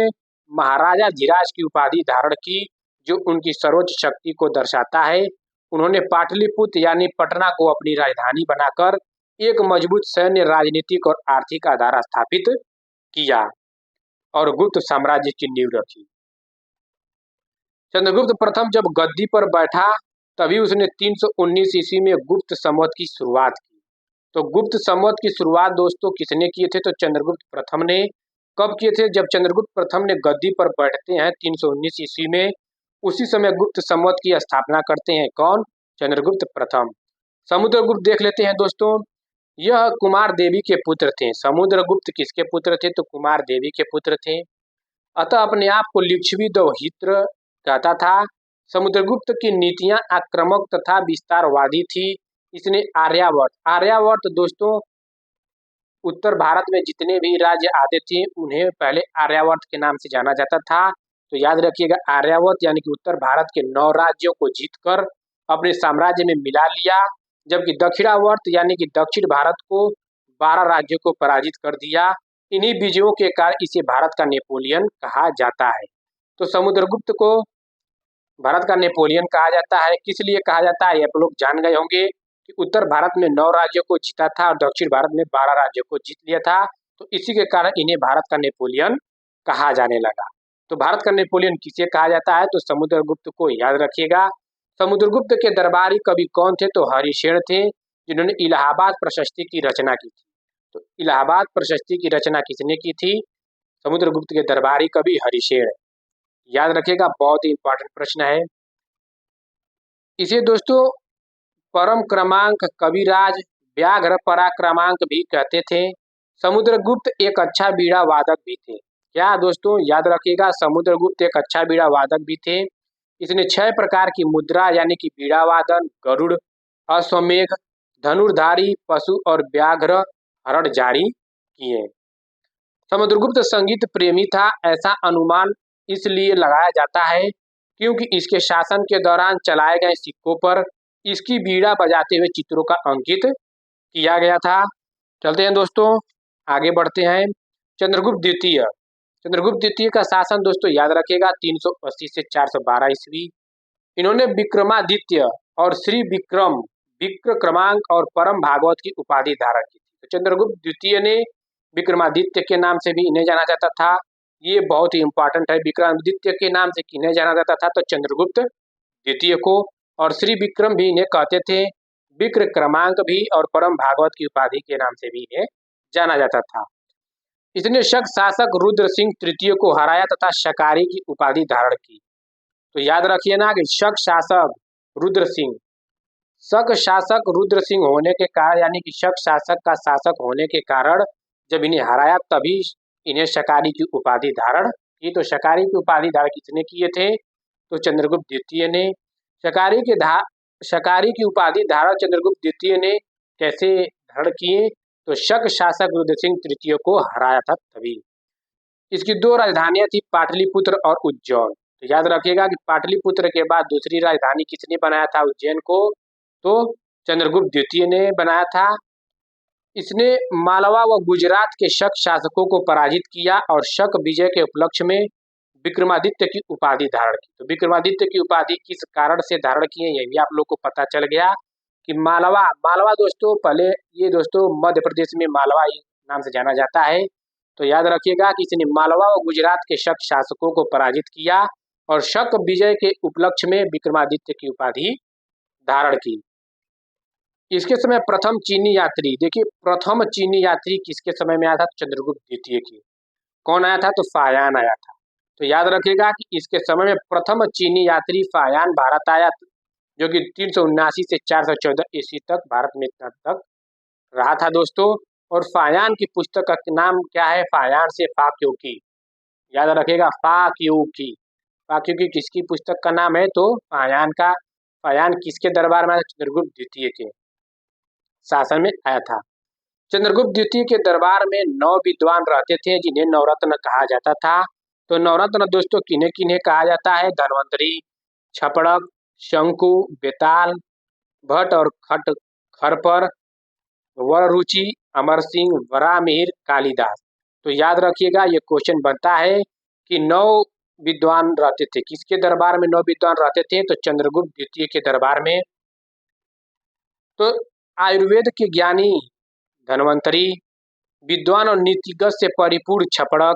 महाराजा धीराज की उपाधि धारण की जो उनकी सर्वोच्च शक्ति को दर्शाता है। उन्होंने पाटलिपुत्र यानी पटना को अपनी राजधानी बनाकर एक मजबूत सैन्य, राजनीतिक और आर्थिक आधार स्थापित किया और गुप्त साम्राज्य की नींव रखी। चंद्रगुप्त प्रथम जब गद्दी पर बैठा तभी उसने 319 ईस्वी में गुप्त संवत की शुरुआत की। तो गुप्त संवत की शुरुआत दोस्तों किसने किए थे? तो चंद्रगुप्त प्रथम ने। कब किए थे? जब चंद्रगुप्त प्रथम ने गद्दी पर बैठते हैं 319 ईस्वी में, उसी समय गुप्त संवत की स्थापना करते हैं। कौन? चंद्रगुप्त प्रथम। समुद्रगुप्त देख लेते हैं दोस्तों। यह कुमार देवी के पुत्र थे। समुद्रगुप्त किसके पुत्र थे? तो कुमार देवी के पुत्र थे। अतः अपने आप को लिच्छवी दौहित्र कहता था। समुद्रगुप्त की नीतियां आक्रामक तथा विस्तारवादी थी। इसने आर्यावर्त दोस्तों उत्तर भारत में जितने भी राज्य आते थे उन्हें पहले आर्यावर्त के नाम से जाना जाता था। तो याद रखिएगा आर्यावर्त यानी कि उत्तर भारत के 9 राज्यों को जीतकर अपने साम्राज्य में मिला लिया, जबकि दक्षिणावर्त यानी कि दक्षिण भारत को 12 राज्यों को पराजित कर दिया। इन्हीं विजयों के कारण इसे भारत का नेपोलियन कहा जाता है। तो समुद्रगुप्त को भारत का नेपोलियन कहा जाता है। किस लिए कहा जाता है? आप लोग जान गए होंगे कि उत्तर भारत में 9 राज्यों को जीता था और दक्षिण भारत में 12 राज्यों को जीत लिया था। तो इसी के कारण इन्हें भारत का नेपोलियन कहा जाने लगा। तो भारत का नेपोलियन किसे कहा जाता है? तो समुद्रगुप्त को याद रखिएगा। समुद्रगुप्त के दरबारी कवि कौन थे? तो हरिशेन थे जिन्होंने इलाहाबाद प्रशस्ति की रचना की थी। तो इलाहाबाद प्रशस्ति की रचना किसने की थी? समुद्रगुप्त के दरबारी कवि हरिशेन। याद रखिएगा, बहुत ही इंपॉर्टेंट प्रश्न है। इसे दोस्तों परम क्रमांक, कविराज, व्याघ्र पराक्रमांक भी कहते थे। समुद्रगुप्त एक अच्छा बीड़ा वादक भी थे। क्या दोस्तों? याद रखिएगा, समुद्रगुप्त एक अच्छा बीड़ा वादक भी थे। इसने 6 प्रकार की मुद्रा यानी कि बीड़ा वादन, गरुड़, अश्वमेघ, धनुर्धारी, पशु और व्याघ्र हरण जारी किए। समुद्रगुप्त संगीत प्रेमी था, ऐसा अनुमान इसलिए लगाया जाता है क्योंकि इसके शासन के दौरान चलाए गए सिक्कों पर इसकी बीड़ा बजाते हुए चित्रों का अंकित किया गया था। चलते हैं दोस्तों, आगे बढ़ते हैं। चंद्रगुप्त द्वितीय का शासन दोस्तों याद रखिएगा 380 से 412 ईस्वी। इन्होंने विक्रमादित्य और श्री विक्रम, विक्र क्रमांक और परम भागवत की उपाधि धारण की थी। तो चंद्रगुप्त द्वितीय ने विक्रमादित्य के नाम से भी इन्हें जाना जाता था। ये बहुत ही इंपॉर्टेंट है। विक्रमादित्य के नाम से किन्हें जाना जाता था? तो चंद्रगुप्त द्वितीय को। और श्री विक्रम भी इन्हें कहते थे। विक्र क्रमांक भी और परम भागवत की उपाधि के नाम से भी इन्हें जाना जाता था। इसने शक शासक रुद्र सिंह तृतीय को हराया तथा शकारी की उपाधि धारण की। तो याद रखिए ना कि शक शासक रुद्र सिंह होने के कारण यानी कि शक शासक का शासक होने के कारण जब इन्हें हराया तभी इन्हें शकारी की उपाधि धारण की। तो शकारी की उपाधि धारण किसने किए थे? तो चंद्रगुप्त द्वितीय ने। शकारी की उपाधि धारण चंद्रगुप्त द्वितीय ने कैसे धारण किए? तो शक शासक रुद्र सिंह तृतीय को हराया था तभी। इसकी 2 राजधानियां थी, पाटलिपुत्र और उज्जैन। तो याद रखिएगा कि पाटलिपुत्र के बाद दूसरी राजधानी किसने बनाया था उज्जैन को? तो चंद्रगुप्त द्वितीय ने बनाया था। इसने मालवा व गुजरात के शक शासकों को पराजित किया और शक विजय के उपलक्ष्य में विक्रमादित्य की उपाधि धारण की। तो विक्रमादित्य की उपाधि किस कारण से धारण किए ये भी आप लोग को पता चल गया कि मालवा दोस्तों पहले ये दोस्तों मध्य प्रदेश में मालवा नाम से जाना जाता है। तो याद रखिएगा कि इसने मालवा व गुजरात के शक शासकों को पराजित किया और शक विजय के उपलक्ष्य में विक्रमादित्य की उपाधि धारण की। इसके समय प्रथम चीनी यात्री, देखिए प्रथम चीनी यात्री किसके समय में आया था? चंद्रगुप्त द्वितीय की। कौन आया था? तो फायान आया था। तो याद रखिएगा कि इसके समय में प्रथम चीनी यात्री फायान भारत आया, जो कि 379 से 414 ईस्वी तक भारत में तक रहा था दोस्तों। और फायान की पुस्तक का नाम क्या है? फायान से फाक्योकी। याद रखिएगा, फाक्योकी। फाक्योकी किसकी पुस्तक का नाम है? तो फायान का। फायान किसके दरबार में आया? चंद्रगुप्त द्वितीय के शासन में आया था। चंद्रगुप्त द्वितीय के दरबार में 9 विद्वान रहते थे, जिन्हें नवरत्न कहा जाता था। तो नवरत्न दोस्तों किन्हें किन्हें कहा जाता है? धन्वंतरी, छपड़क, शंकु, बेताल, भट्ट और खट खरपर, वररुचि, अमर सिंह, वरामिहिर, कालिदास। तो याद रखिएगा, ये क्वेश्चन बनता है कि 9 विद्वान रहते थे। किसके दरबार में 9 विद्वान रहते थे? तो चंद्रगुप्त द्वितीय के दरबार में। तो आयुर्वेद के ज्ञानी धन्वंतरी, विद्वान और नीतिज्ञ से परिपूर्ण छपड़क,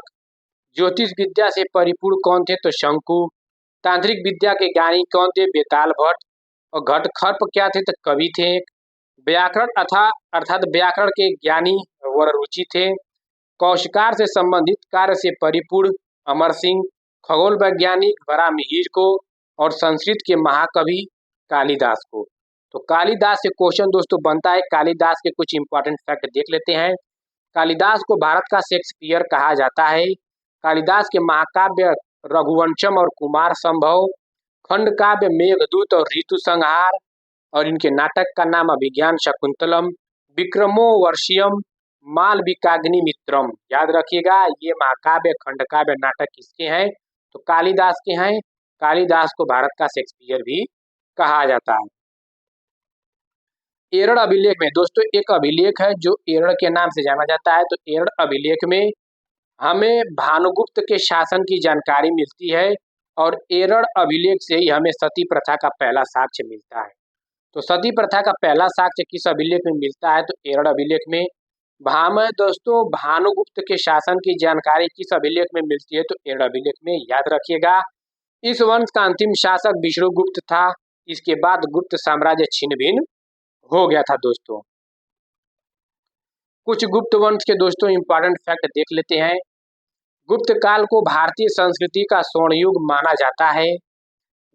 ज्योतिष विद्या से परिपूर्ण कौन थे? तो शंकु, तांत्रिक विद्या के ज्ञानी कौन थे? बेताल भट्ट, और घटखर्प क्या थे? तो कवि थे। व्याकरण अर्थात व्याकरण के ज्ञानी वररुचि थे। कौशिकार से संबंधित कार्य से परिपूर्ण अमर सिंह, खगोल वैज्ञानिक वरामिहिर को, और संस्कृत के महाकवि कालिदास को। तो कालिदास से क्वेश्चन दोस्तों बनता है। कालिदास के कुछ इंपॉर्टेंट फैक्ट देख लेते हैं। कालिदास को भारत का शेक्सपियर कहा जाता है। कालिदास के महाकाव्य रघुवंशम और कुमार संभव, खंड काव्य मेघदूत और ऋतु संहार, और इनके नाटक का नाम अभिज्ञान शकुंतलम, विक्रमो वर्षियम, मालविकाग्नि मित्रम। याद रखिएगा, ये महाकाव्य खंड काव्य नाटक किसके हैं? तो कालिदास के हैं। कालिदास को भारत का शेक्सपियर भी कहा जाता है। एरड़ अभिलेख में दोस्तों एक अभिलेख है जो एरड़ के नाम से जाना जाता है। तो एरड़ अभिलेख में हमें भानुगुप्त के शासन की जानकारी मिलती है, और एरड़ अभिलेख से ही हमें सती प्रथा का पहला साक्ष्य मिलता है। तो सती प्रथा का पहला साक्ष्य किस अभिलेख में मिलता है? तो एरड़ अभिलेख में। हमें दोस्तों भानुगुप्त के शासन की जानकारी किस अभिलेख में मिलती है? तो एरड़ अभिलेख में। याद रखिएगा, इस वंश का अंतिम शासक विष्णुगुप्त था। इसके बाद गुप्त साम्राज्य छिन्न भिन्न हो गया था दोस्तों। कुछ गुप्त वंश के दोस्तों इंपॉर्टेंट फैक्ट देख लेते हैं। गुप्त काल को भारतीय संस्कृति का स्वर्ण युग माना जाता है।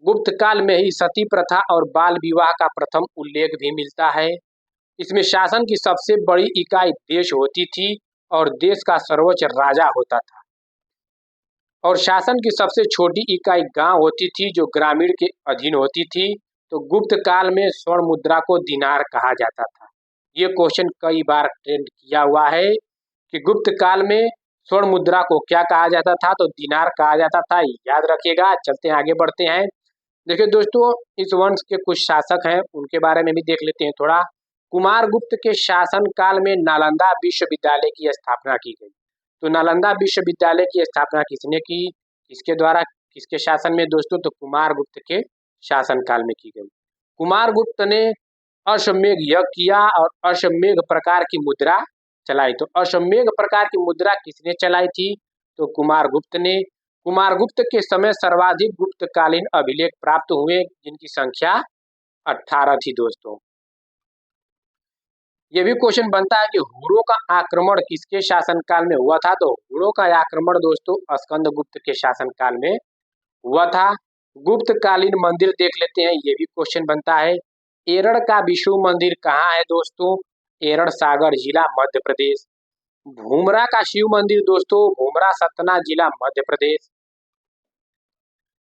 गुप्त काल में ही सती प्रथा और बाल विवाह का प्रथम उल्लेख भी मिलता है। इसमें शासन की सबसे बड़ी इकाई देश होती थी, और देश का सर्वोच्च राजा होता था। और शासन की सबसे छोटी इकाई गांव होती थी, जो ग्रामीण के अधीन होती थी। तो गुप्त काल में स्वर्ण मुद्रा को दिनार कहा जाता था। ये क्वेश्चन कई बार ट्रेंड किया हुआ है कि गुप्त काल में स्वर्ण मुद्रा को क्या कहा जाता था? तो दिनार कहा जाता था। याद रखिएगा। चलते हैं, आगे बढ़ते हैं। देखिए दोस्तों, इस वंश के कुछ शासक हैं, उनके बारे में भी देख लेते हैं थोड़ा। कुमार गुप्त के शासन काल में नालंदा विश्वविद्यालय की स्थापना की गई। तो नालंदा विश्वविद्यालय की स्थापना किसने की? किसके द्वारा, किसके शासन में दोस्तों? तो कुमार गुप्त के शासन काल में की गई। कुमार गुप्त ने अश्वमेध यज्ञ किया और अश्वमेध प्रकार की मुद्रा चलाई। तो अश्वमेध प्रकार की मुद्रा किसने चलाई थी? तो कुमार गुप्त ने। कुमार गुप्त के समय सर्वाधिक गुप्तकालीन अभिलेख प्राप्त हुए, जिनकी संख्या 18 थी दोस्तों। ये भी क्वेश्चन बनता है कि हुरों का आक्रमण किसके शासन काल में हुआ था? तो हुरों का आक्रमण दोस्तों स्कंद गुप्त के शासन काल में हुआ था। गुप्तकालीन मंदिर देख लेते हैं, ये भी क्वेश्चन बनता है। एरड़ का विष्णु मंदिर कहाँ है दोस्तों? एरड़ सागर जिला मध्य प्रदेश। भूमरा का शिव मंदिर दोस्तों भूमरा सतना जिला मध्य प्रदेश।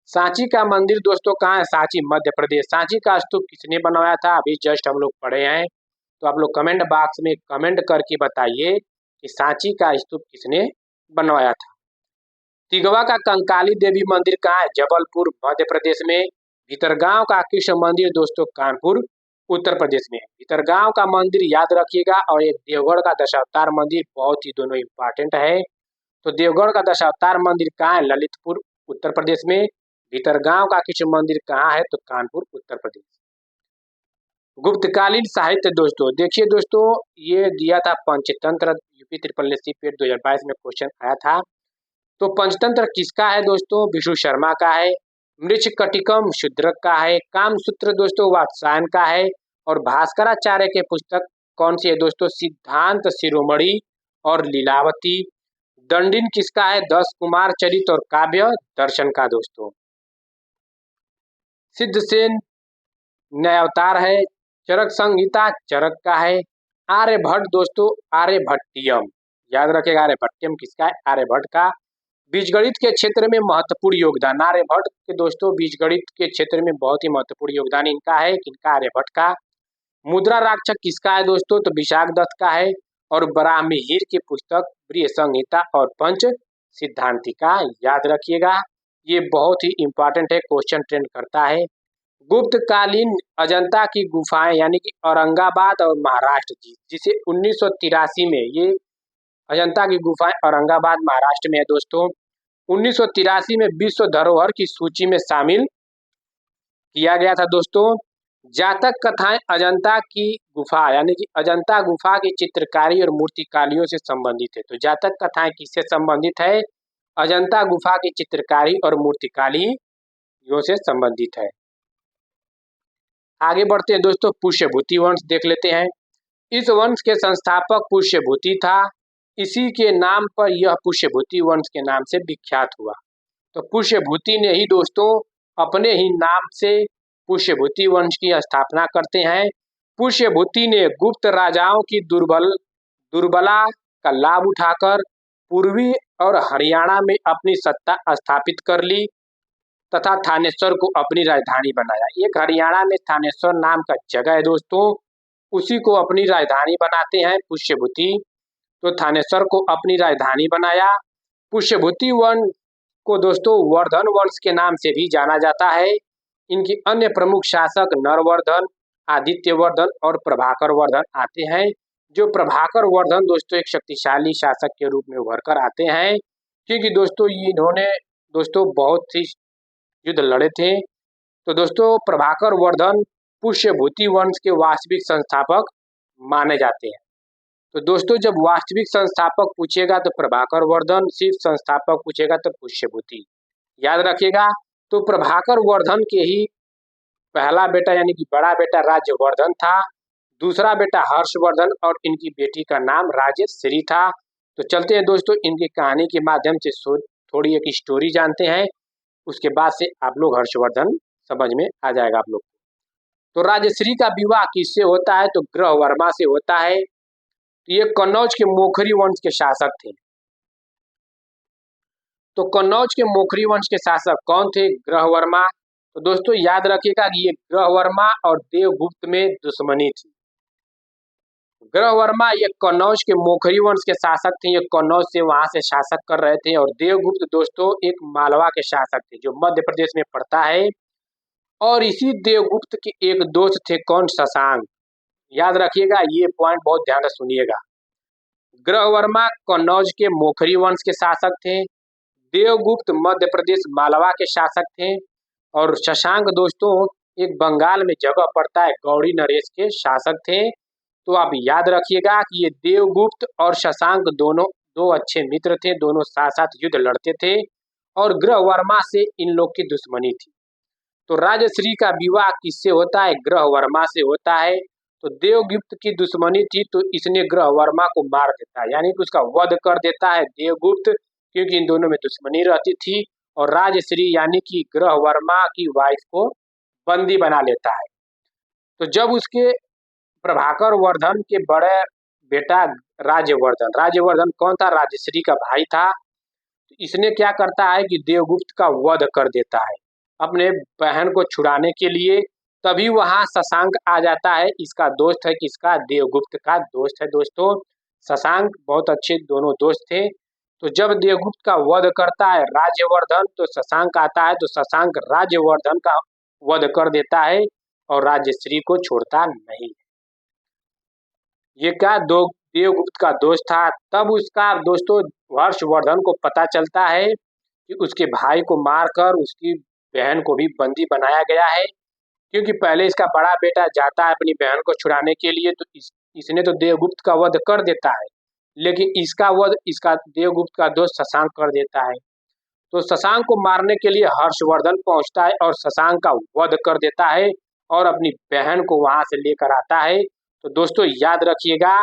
सांची का मंदिर दोस्तों कहाँ है? सांची मध्य प्रदेश। सांची का स्तूप किसने बनवाया था? अभी जस्ट हम लोग पढ़े हैं। तो आप लोग कमेंट बॉक्स में कमेंट करके बताइए कि सांची का स्तूप किसने बनवाया था। तिगवा का कंकाली देवी मंदिर कहाँ है? जबलपुर मध्य प्रदेश में। भीतरगांव का कृष्ण मंदिर दोस्तों कानपुर उत्तर प्रदेश में। भीतरगांव का मंदिर याद रखिएगा, और एक देवगढ़ का दशावतार मंदिर, बहुत ही दोनों इंपॉर्टेंट है। तो देवगढ़ का दशावतार मंदिर कहाँ है? ललितपुर उत्तर प्रदेश में। भीतरगांव का कृष्ण मंदिर कहाँ है? तो कानपुर उत्तर प्रदेश। गुप्तकालीन साहित्य दोस्तों, देखिए दोस्तों, ये दिया था पंचतंत्र, यूपी ट्रिपल एससी पेट 2022 में क्वेश्चन आया था। तो पंचतंत्र किसका है दोस्तों? विष्णु शर्मा का है। मृच्छकटिकम शूद्रक का है। कामसूत्र दोस्तों वात्सायन का है। और भास्कराचार्य के पुस्तक कौन सी है दोस्तों? सिद्धांत शिरोमणि और लीलावती। दंडिन किसका है? 10 कुमार चरित और काव्य दर्शन का दोस्तों। सिद्धसेन न्यायावतार है। चरक संहिता चरक का है। आर्यभट्ट दोस्तों आर्यभट्टियम, याद रखेगा आर्यभट्टियम किसका है? आर्यभट्ट का। बीजगणित के क्षेत्र में महत्वपूर्ण योगदान, आर्यभट्ट के दोस्तों बीजगणित के क्षेत्र में बहुत ही महत्वपूर्ण योगदान इनका है, किनका? आर्यभट्ट का। मुद्रा राक्षक किसका है दोस्तों? तो विशाखदत्त का है। और बराहमिहिर की पुस्तक प्रिय संहिता और पंच सिद्धांतिका, याद रखिएगा, ये बहुत ही इंपॉर्टेंट है, क्वेश्चन ट्रेंड करता है। गुप्तकालीन अजंता की गुफाएं यानी कि औरंगाबाद और महाराष्ट्र की, जिसे 1983 में, ये अजंता की गुफाएं औरंगाबाद महाराष्ट्र में है दोस्तों, 1983 में विश्व धरोहर की सूची में शामिल किया गया था दोस्तों। जातक कथाएं अजंता की गुफा यानी कि अजंता गुफा की चित्रकारी और मूर्तिकालियों से संबंधित है। तो जातक कथाएं किससे संबंधित है? अजंता गुफा की चित्रकारी और मूर्तिकालियों से संबंधित है। आगे बढ़ते हैं दोस्तों, पुष्यभूति वंश देख लेते हैं। इस वंश के संस्थापक पुष्यभूति था। इसी के नाम पर यह पुष्यभूति वंश के नाम से विख्यात हुआ। तो पुष्यभूति ने ही दोस्तों अपने ही नाम से पुष्यभूति वंश की स्थापना करते हैं। पुष्यभूति ने गुप्त राजाओं की दुर्बला का लाभ उठाकर पूर्वी और हरियाणा में अपनी सत्ता स्थापित कर ली तथा थानेश्वर को अपनी राजधानी बनाया। एक हरियाणा में थानेश्वर नाम का जगह है दोस्तों, उसी को अपनी राजधानी बनाते हैं पुष्यभूति। तो थानेश्वर को अपनी राजधानी बनाया। पुष्यभूति वंश को दोस्तों वर्धन वंश के नाम से भी जाना जाता है। इनकी अन्य प्रमुख शासक नरवर्धन, आदित्यवर्धन और प्रभाकर वर्धन आते हैं। जो प्रभाकर वर्धन दोस्तों एक शक्तिशाली शासक के रूप में उभर कर आते हैं, क्योंकि दोस्तों इन्होंने दोस्तों बहुत सी युद्ध लड़े थे। तो दोस्तों प्रभाकर वर्धन पुष्यभूति वंश के वास्तविक संस्थापक माने जाते हैं। तो दोस्तों जब वास्तविक संस्थापक पूछेगा तो प्रभाकर वर्धन, सिर्फ संस्थापक पूछेगा तो पुष्यभूति, याद रखिएगा। तो प्रभाकर वर्धन के ही पहला बेटा यानी कि बड़ा बेटा राज्यवर्धन था, दूसरा बेटा हर्षवर्धन और इनकी बेटी का नाम राजश्री था। तो चलते हैं दोस्तों इनकी कहानी के माध्यम से थोड़ी एक स्टोरी जानते हैं, उसके बाद से आप लोग हर्षवर्धन समझ में आ जाएगा आप लोग। तो राजश्री का विवाह किससे होता है? तो ग्रहवर्मा से होता है। ये कन्नौज के मोखरी वंश के शासक थे। तो कन्नौज के मोखरी वंश के शासक कौन थे? ग्रहवर्मा। तो दोस्तों याद रखिएगा कि ये ग्रहवर्मा और देवगुप्त में दुश्मनी थी। ग्रहवर्मा ये कन्नौज के मोखरी वंश के शासक थे, ये कन्नौज से वहां से शासक कर रहे थे। और देवगुप्त दोस्तों एक मालवा के शासक थे जो मध्य प्रदेश में पड़ता है। और इसी देवगुप्त के एक दोस्त थे, कौन? शशांक। याद रखिएगा, ये पॉइंट बहुत ध्यान से सुनिएगा। ग्रहवर्मा कन्नौज के मोखरी वंश के शासक थे, देवगुप्त मध्य प्रदेश मालवा के शासक थे, और शशांक दोस्तों एक बंगाल में जगह पड़ता है गौड़ी नरेश के शासक थे। तो आप याद रखिएगा कि ये देवगुप्त और शशांक दोनों दो अच्छे मित्र थे, दोनों साथ साथ युद्ध लड़ते थे और ग्रहवर्मा से इन लोग की दुश्मनी थी। तो राजश्री का विवाह किससे होता है? ग्रहवर्मा से होता है। तो देवगुप्त की दुश्मनी थी तो इसने ग्रहवर्मा को मार देता है, यानी कि उसका वध कर देता है देवगुप्त, क्योंकि इन दोनों में दुश्मनी रहती थी। और राजश्री यानी कि ग्रहवर्मा की वाइफ को बंदी बना लेता है। तो जब उसके प्रभाकर वर्धन के बड़े बेटा राज्यवर्धन कौन था? राजश्री का भाई था। तो इसने क्या करता है कि देवगुप्त का वध कर देता है अपने बहन को छुड़ाने के लिए। तभी वहां शशांक आ जाता है, इसका दोस्त है, किसका? देवगुप्त का दोस्त है दोस्तों शशांक, बहुत अच्छे दोनों दोस्त थे। तो जब देवगुप्त का वध करता है राज्यवर्धन तो शशांक आता है, तो शशांक राज्यवर्धन का वध कर देता है और राजश्री को छोड़ता नहीं। ये क्या देवगुप्त का दोस्त था। तब उसका दोस्तों हर्षवर्धन को पता चलता है कि उसके भाई को मारकर उसकी बहन को भी बंदी बनाया गया है, क्योंकि पहले इसका बड़ा बेटा जाता है अपनी बहन को छुड़ाने के लिए, तो इसने तो देवगुप्त का वध कर देता है, लेकिन इसका वध इसका देवगुप्त का दोस्त शशांक कर देता है। तो शशांक को मारने के लिए हर्षवर्धन पहुंचता है और शशांक का वध कर देता है और अपनी बहन को वहां से लेकर आता है। तो दोस्तों याद रखिएगा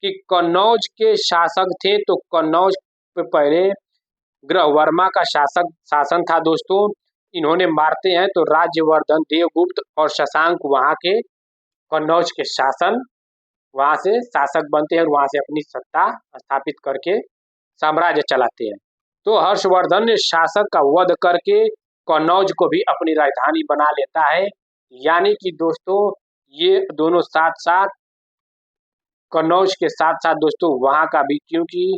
कि कन्नौज के शासक थे, तो कन्नौज पे पहले ग्रहवर्मा का शासन था दोस्तों। इन्होंने मारते हैं तो राज्यवर्धन, देवगुप्त और शशांक वहां के कन्नौज के वहां से शासक बनते हैं और वहां से अपनी सत्ता स्थापित करके साम्राज्य चलाते हैं। तो हर्षवर्धन ने शासक का वध करके कन्नौज को भी अपनी राजधानी बना लेता है। यानी कि दोस्तों ये दोनों साथ साथ, कन्नौज के साथ साथ दोस्तों वहां का भी, क्योंकि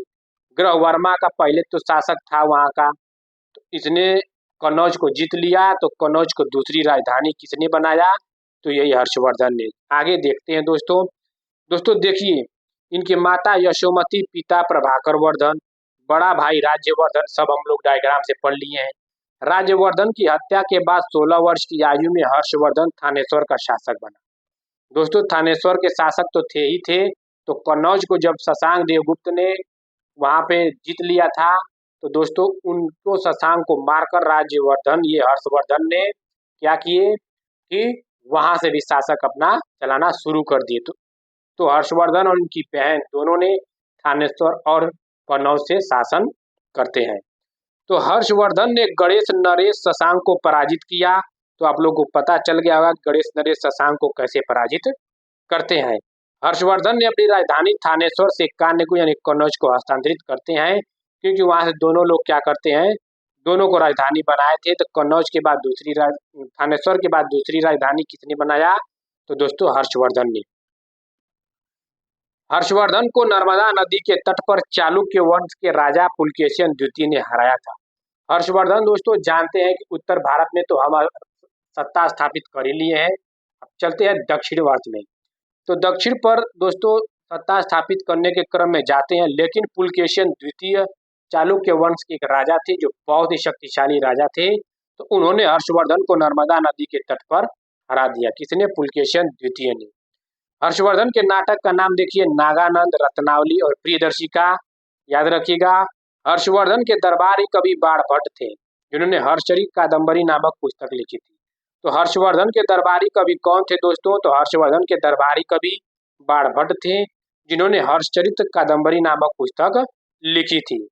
ग्रहवर्मा का पहले तो शासक था वहां का, तो इसने कन्नौज को जीत लिया। तो कन्नौज को दूसरी राजधानी किसने बनाया? तो यही हर्षवर्धन ने। आगे देखते हैं दोस्तों। दोस्तों देखिए, इनकी माता यशोमती, पिता प्रभाकर वर्धन, बड़ा भाई राज्यवर्धन, सब हम लोग डायग्राम से पढ़ लिए हैं। राज्यवर्धन की हत्या के बाद 16 वर्ष की आयु में हर्षवर्धन थानेश्वर का शासक बना। दोस्तों थानेश्वर के शासक तो थे ही थे, तो कन्नौज को जब शशांक देवगुप्त ने वहां पे जीत लिया था, तो दोस्तों उनको, शशांक को मारकर राज्यवर्धन, ये हर्षवर्धन ने क्या किए कि वहां से भी शासक अपना चलाना शुरू कर दिए। तो हर्षवर्धन और उनकी बहन दोनों ने थानेश्वर और कन्नौज से शासन करते हैं। तो हर्षवर्धन ने गणेश, नरेश, शशांक को पराजित किया। तो आप लोगों को पता चल गया होगा गणेश, नरेश, शशांक को कैसे पराजित करते हैं। हर्षवर्धन ने अपनी राजधानी थानेश्वर से कान्य को यानी कन्नौज को हस्तांतरित करते हैं, क्योंकि वहां से दोनों लोग क्या करते हैं, दोनों को राजधानी बनाए थे। तो कन्नौज के बाद थानेश्वर के बाद दूसरी राजधानी किसने बनाया? तो दोस्तों हर्षवर्धन ने। हर्षवर्धन को नर्मदा नदी के तट पर चालुक्य वंश के राजा पुलकेशिन द्वितीय ने हराया था। हर्षवर्धन दोस्तों जानते हैं कि उत्तर भारत में तो हम सत्ता स्थापित कर ही लिए हैं। अब चलते हैं दक्षिण भारत में। तो दक्षिण पर दोस्तों सत्ता स्थापित करने के क्रम में जाते हैं, लेकिन पुलकेशिन द्वितीय चालुक्य वंश के एक राजा थे जो बहुत ही शक्तिशाली राजा थे। तो उन्होंने हर्षवर्धन को नर्मदा नदी के तट पर हरा दिया। किसने? पुलकेशिन द्वितीय ने। हर्षवर्धन के नाटक का नाम देखिए, नागानंद, रत्नावली और प्रियदर्शिका। याद रखिएगा। हर्षवर्धन के दरबारी कवि बाणभट्ट थे, जिन्होंने हर्षचरित कादंबरी नामक पुस्तक लिखी थी। तो हर्षवर्धन के दरबारी कवि कौन थे दोस्तों? तो हर्षवर्धन के दरबारी कवि बाणभट्ट थे, जिन्होंने हर्षचरित कादंबरी नामक पुस्तक लिखी थी।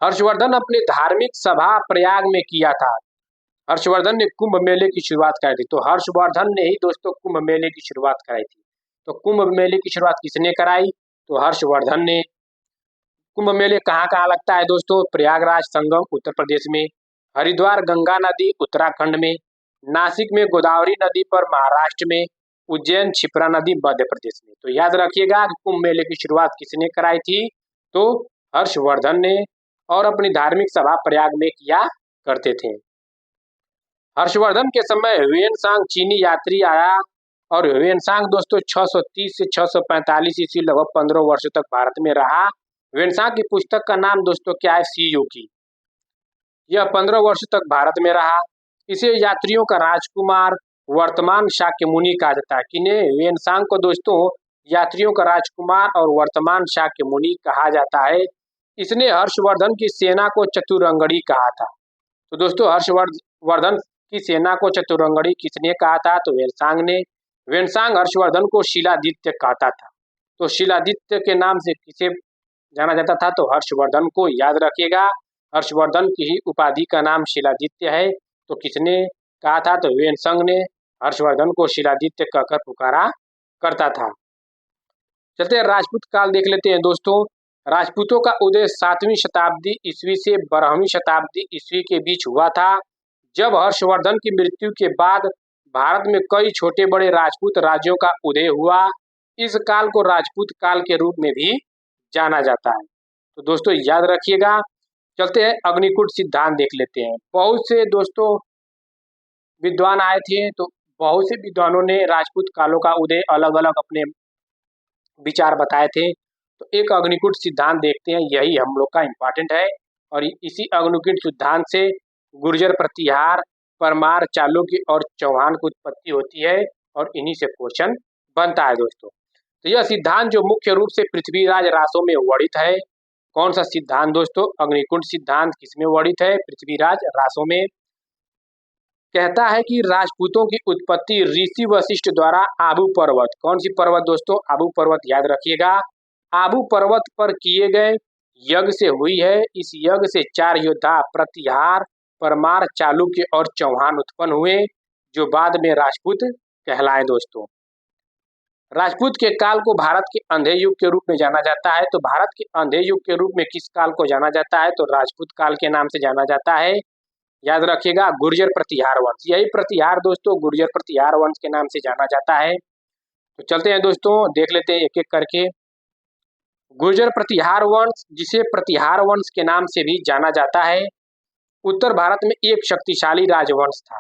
हर्षवर्धन अपनी धार्मिक सभा प्रयाग में किया था। हर्षवर्धन ने कुंभ मेले की शुरुआत कराई थी। तो हर्षवर्धन ने ही दोस्तों कुंभ मेले की शुरुआत कराई थी। तो कुंभ मेले की शुरुआत किसने कराई? तो हर्षवर्धन ने। कुंभ मेले कहाँ कहाँ लगता है दोस्तों? प्रयागराज संगम उत्तर प्रदेश में, हरिद्वार गंगा नदी उत्तराखंड में, नासिक में गोदावरी नदी पर महाराष्ट्र में, उज्जैन क्षिप्रा नदी मध्य प्रदेश में। तो याद रखिएगा कि कुंभ मेले की शुरुआत किसने कराई थी? तो हर्षवर्धन ने, और अपनी धार्मिक सभा प्रयाग में किया करते थे। हर्षवर्धन के समय ह्वेनसांग चीनी यात्री आया, और ह्वेनसांग दोस्तों 630 से 645 ईस्वी लगभग 15 वर्षों तक भारत में रहा। ह्वेनसांग की पुस्तक का नाम दोस्तों क्या है? सी यू की। यह 15 वर्षों तक भारत में रहा। इसे यात्रियों का राजकुमार, वर्तमान शाक्यमुनि कहा जाता है। किन्हें? ह्वेनसांग को दोस्तों यात्रियों का राजकुमार और वर्तमान शाक्यमुनि कहा जाता है। इसने हर्षवर्धन की सेना को चतुरंगड़ी कहा था। तो दोस्तों हर्षवर्धन की सेना को चतुरंगड़ी किसने कहा था? तो ह्वेनसांग ने। ह्वेनसांग हर्षवर्धन को शिलादित्य कहता था। तो शिलादित्य के नाम से किसे जाना जाता था? तो हर्षवर्धन को। याद रखिएगा, हर्षवर्धन की ही उपाधि का नाम शिलादित्य है। तो किसने कहा था? तो ह्वेनसांग ने हर्षवर्धन को शिलादित्य कहकर पुकारा करता था। चलते हैं राजपूत काल देख लेते हैं दोस्तों। राजपूतों का उदय 7वीं शताब्दी ईस्वी से 12वीं शताब्दी ईस्वी के बीच हुआ था, जब हर्षवर्धन की मृत्यु के बाद भारत में कई छोटे बड़े राजपूत राज्यों का उदय हुआ। इस काल को राजपूत काल के रूप में भी जाना जाता है। तो दोस्तों याद रखिएगा। चलते हैं अग्निकुंड सिद्धांत देख लेते हैं। बहुत से दोस्तों विद्वान आए थे, तो बहुत से विद्वानों ने राजपूत कालों का उदय अलग अलग अपने विचार बताए थे। तो एक अग्निकुंड सिद्धांत देखते हैं, यही हम लोग का इम्पोर्टेंट है। और इसी अग्निकुंड सिद्धांत से गुर्जर, प्रतिहार, परमार, चालुक्य और चौहान की उत्पत्ति होती है, और इन्हीं से क्वेश्चन बनता है दोस्तों। तो यह सिद्धांत जो मुख्य रूप से पृथ्वीराज रासों में वर्णित है। कौन सा सिद्धांत दोस्तों? अग्निकुंड सिद्धांत किसमें वर्णित है? पृथ्वीराज रासों में। कहता है कि राजपूतों की उत्पत्ति ऋषि वशिष्ठ द्वारा आबू पर्वत, कौन सी पर्वत दोस्तों, आबू पर्वत याद रखिएगा, आबू पर्वत पर किए गए यज्ञ से हुई है। इस यज्ञ से 4 योद्धा प्रतिहार, परमार, चालुक्य और चौहान उत्पन्न हुए, जो बाद में राजपूत कहलाए दोस्तों। राजपूत के काल को भारत के अंधे युग के रूप में जाना जाता है। तो भारत के अंधे युग के रूप में किस काल को जाना जाता है, तो राजपूत काल के नाम से जाना जाता है। याद रखिएगा, गुर्जर प्रतिहार वंश, यही प्रतिहार दोस्तों गुर्जर प्रतिहार वंश के नाम से जाना जाता है। तो चलते हैं दोस्तों, देख लेते हैं एक एक करके। गुर्जर प्रतिहार वंश, जिसे प्रतिहार वंश के नाम से भी जाना जाता है, उत्तर भारत में एक शक्तिशाली राजवंश था।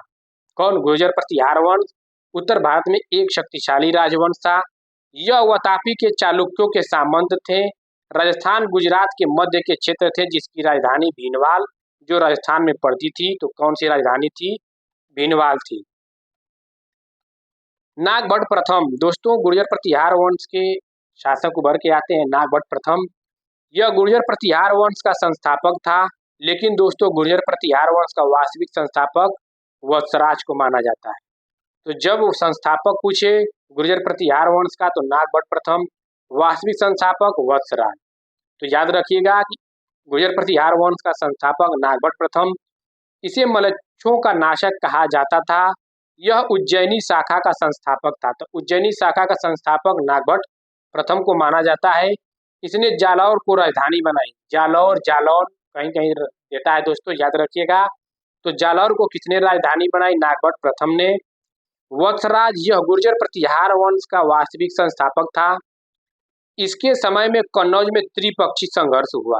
कौन, गुर्जर प्रतिहार वंश उत्तर भारत में एक शक्तिशाली राजवंश था। यह वातापी के चालुक्यों के सामंत थे। राजस्थान गुजरात के मध्य के क्षेत्र थे, जिसकी राजधानी भीनवाल जो राजस्थान में पड़ती थी। तो कौन सी राजधानी थी, भीनवाल थी। नागभट्ट प्रथम, दोस्तों गुर्जर प्रतिहार वंश के शासक उभर के आते हैं नागभट्ट प्रथम। यह गुर्जर प्रतिहार वंश का संस्थापक था, लेकिन दोस्तों गुर्जर प्रतिहार वंश का वास्तविक संस्थापक वत्सराज को माना जाता है। तो जब संस्थापक पूछे गुर्जर प्रतिहार वंश का, तो नागभट्ट प्रथम, वास्तविक संस्थापक वत्सराज। तो याद रखिएगा कि गुर्जर प्रतिहार वंश का संस्थापक नागभट्ट प्रथम। इसे मलेच्छों का नाशक कहा जाता था। यह उज्जैनी शाखा का संस्थापक था। तो उज्जैनी शाखा का संस्थापक नागभट्ट प्रथम को माना जाता है। इसने जालौर को राजधानी बनाई। जालौर, जालौन कहीं कहीं देता है दोस्तों, याद रखिएगा। तो जालौर को किसने राजधानी बनाई, नागभट्ट प्रथम ने। वत्सराज, यह गुर्जर प्रतिहार वंश का वास्तविक संस्थापक था। इसके समय में कन्नौज में त्रिपक्षी संघर्ष हुआ,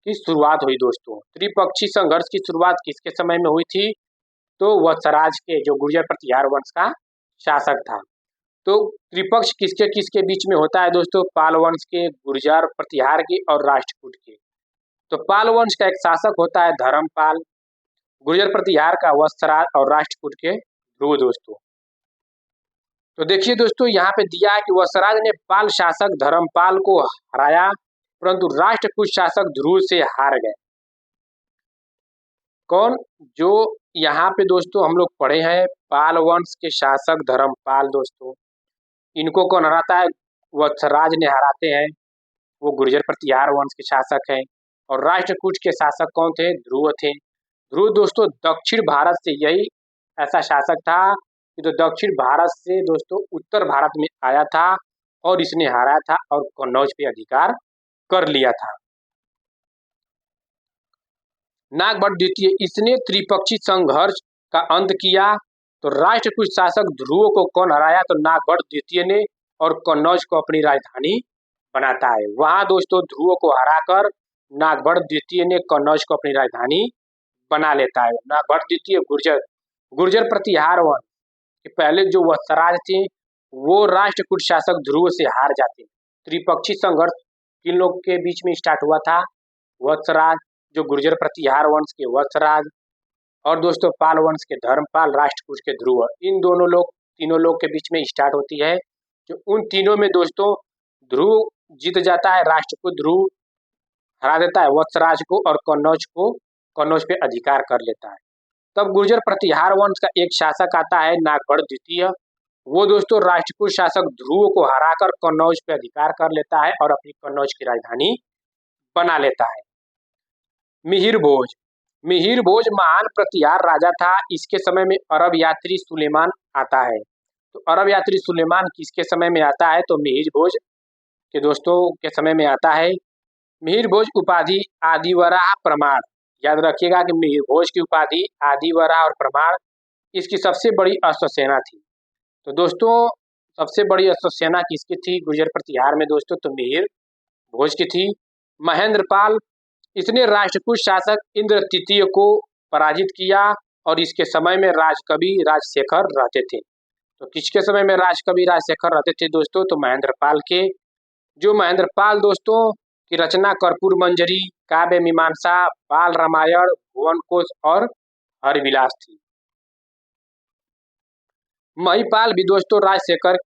की शुरुआत हुई दोस्तों। त्रिपक्षी संघर्ष की शुरुआत किसके समय में हुई थी, तो वत्सराज के, जो गुर्जर प्रतिहार वंश का शासक था। तो त्रिपक्ष किसके किसके बीच में होता है दोस्तों, पाल वंश के, गुर्जर प्रतिहार के और राष्ट्रकूट के। तो पाल वंश का एक शासक होता है धर्मपाल, गुर्जर प्रतिहार का वत्सराज और राष्ट्रकूट के ध्रुव दोस्तों। तो देखिए दोस्तों, यहाँ पे दिया है कि वत्सराज ने पाल शासक धर्मपाल को हराया, परंतु राष्ट्रकूट शासक ध्रुव से हार गए। कौन, जो यहाँ पे दोस्तों हम लोग पढ़े हैं, पाल वंश के शासक धर्मपाल दोस्तों, इनको कौन हराता है, वत्सराज ने हराते हैं। वो गुर्जर प्रतिहार वंश के शासक हैं। और राष्ट्रकूट के शासक कौन थे, ध्रुव थे। ध्रुव दोस्तों दक्षिण भारत से, यही ऐसा शासक था कि जो दक्षिण भारत से दोस्तों उत्तर भारत में आया था और इसने हारा था और कन्नौज पे अधिकार कर लिया था। नागभट्ट द्वितीय, इसने त्रिपक्षी संघर्ष का अंत किया। तो राष्ट्रकूट शासक ध्रुव को कौन हराया, तो नागभट्ट द्वितीय ने, और कन्नौज को अपनी राजधानी बनाता है। वहां दोस्तों ध्रुव को हराकर नागभट्ट द्वितीय ने कन्नौज को अपनी राजधानी बना लेता है। नागभट्ट द्वितीय गुर्जर प्रतिहार वंश के पहले जो वत्सराज थे, वो राष्ट्रकूट शासक ध्रुव से हार जाते। त्रिपक्षी संघर्ष किन लोग के बीच में स्टार्ट हुआ था, वत्सराज, जो गुर्जर प्रतिहार वंश के वत्सराज, और दोस्तों पाल वंश के धर्मपाल, राष्ट्रकूट के ध्रुव, इन तीनों लोग के बीच में स्टार्ट होती है। जो उन तीनों में दोस्तों ध्रुव जीत जाता है, राष्ट्रकूट ध्रुव हरा देता है वत्सराज को और कन्नौज पे अधिकार कर लेता है। तब गुर्जर प्रतिहार वंश का एक शासक आता है नागभट्ट द्वितीय। वो दोस्तों राष्ट्रकूट शासक ध्रुव को हराकर कन्नौज पे अधिकार कर लेता है और अपनी कन्नौज की राजधानी बना लेता है। मिहिर भोज, मिहिर भोज महान प्रतिहार राजा था। इसके समय में अरब यात्री सुलेमान आता है। तो अरब यात्री सुलेमान किसके समय में आता है, तो मिहिर भोज के दोस्तों के समय में आता है। मिहिर भोज उपाधि आदिवराह प्रमाण, याद रखिएगा कि मिहिर भोज की उपाधि आदिवराह और प्रमाण इसकी सबसे बड़ी अश्वसेना थी। तो दोस्तों सबसे बड़ी अश्वसेना किसकी थी गुर्जर प्रतिहार में दोस्तों, तो मिहिर भोज की थी। महेंद्रपाल, इसने राष्ट्रकूट शासक इंद्र तृतीय को पराजित किया और इसके समय में राजकवि राजशेखर रहते थे। तो किसके समय में राजकवि राजशेखर रहते थे दोस्तों, तो महेंद्रपाल के। जो महेंद्रपाल दोस्तों की रचना कर्पूर मंजरी, काव्य मीमांसा, बाल रामायण, भुवन कोश और हरविलास थी। महिपाल भी दोस्तों राजशेखर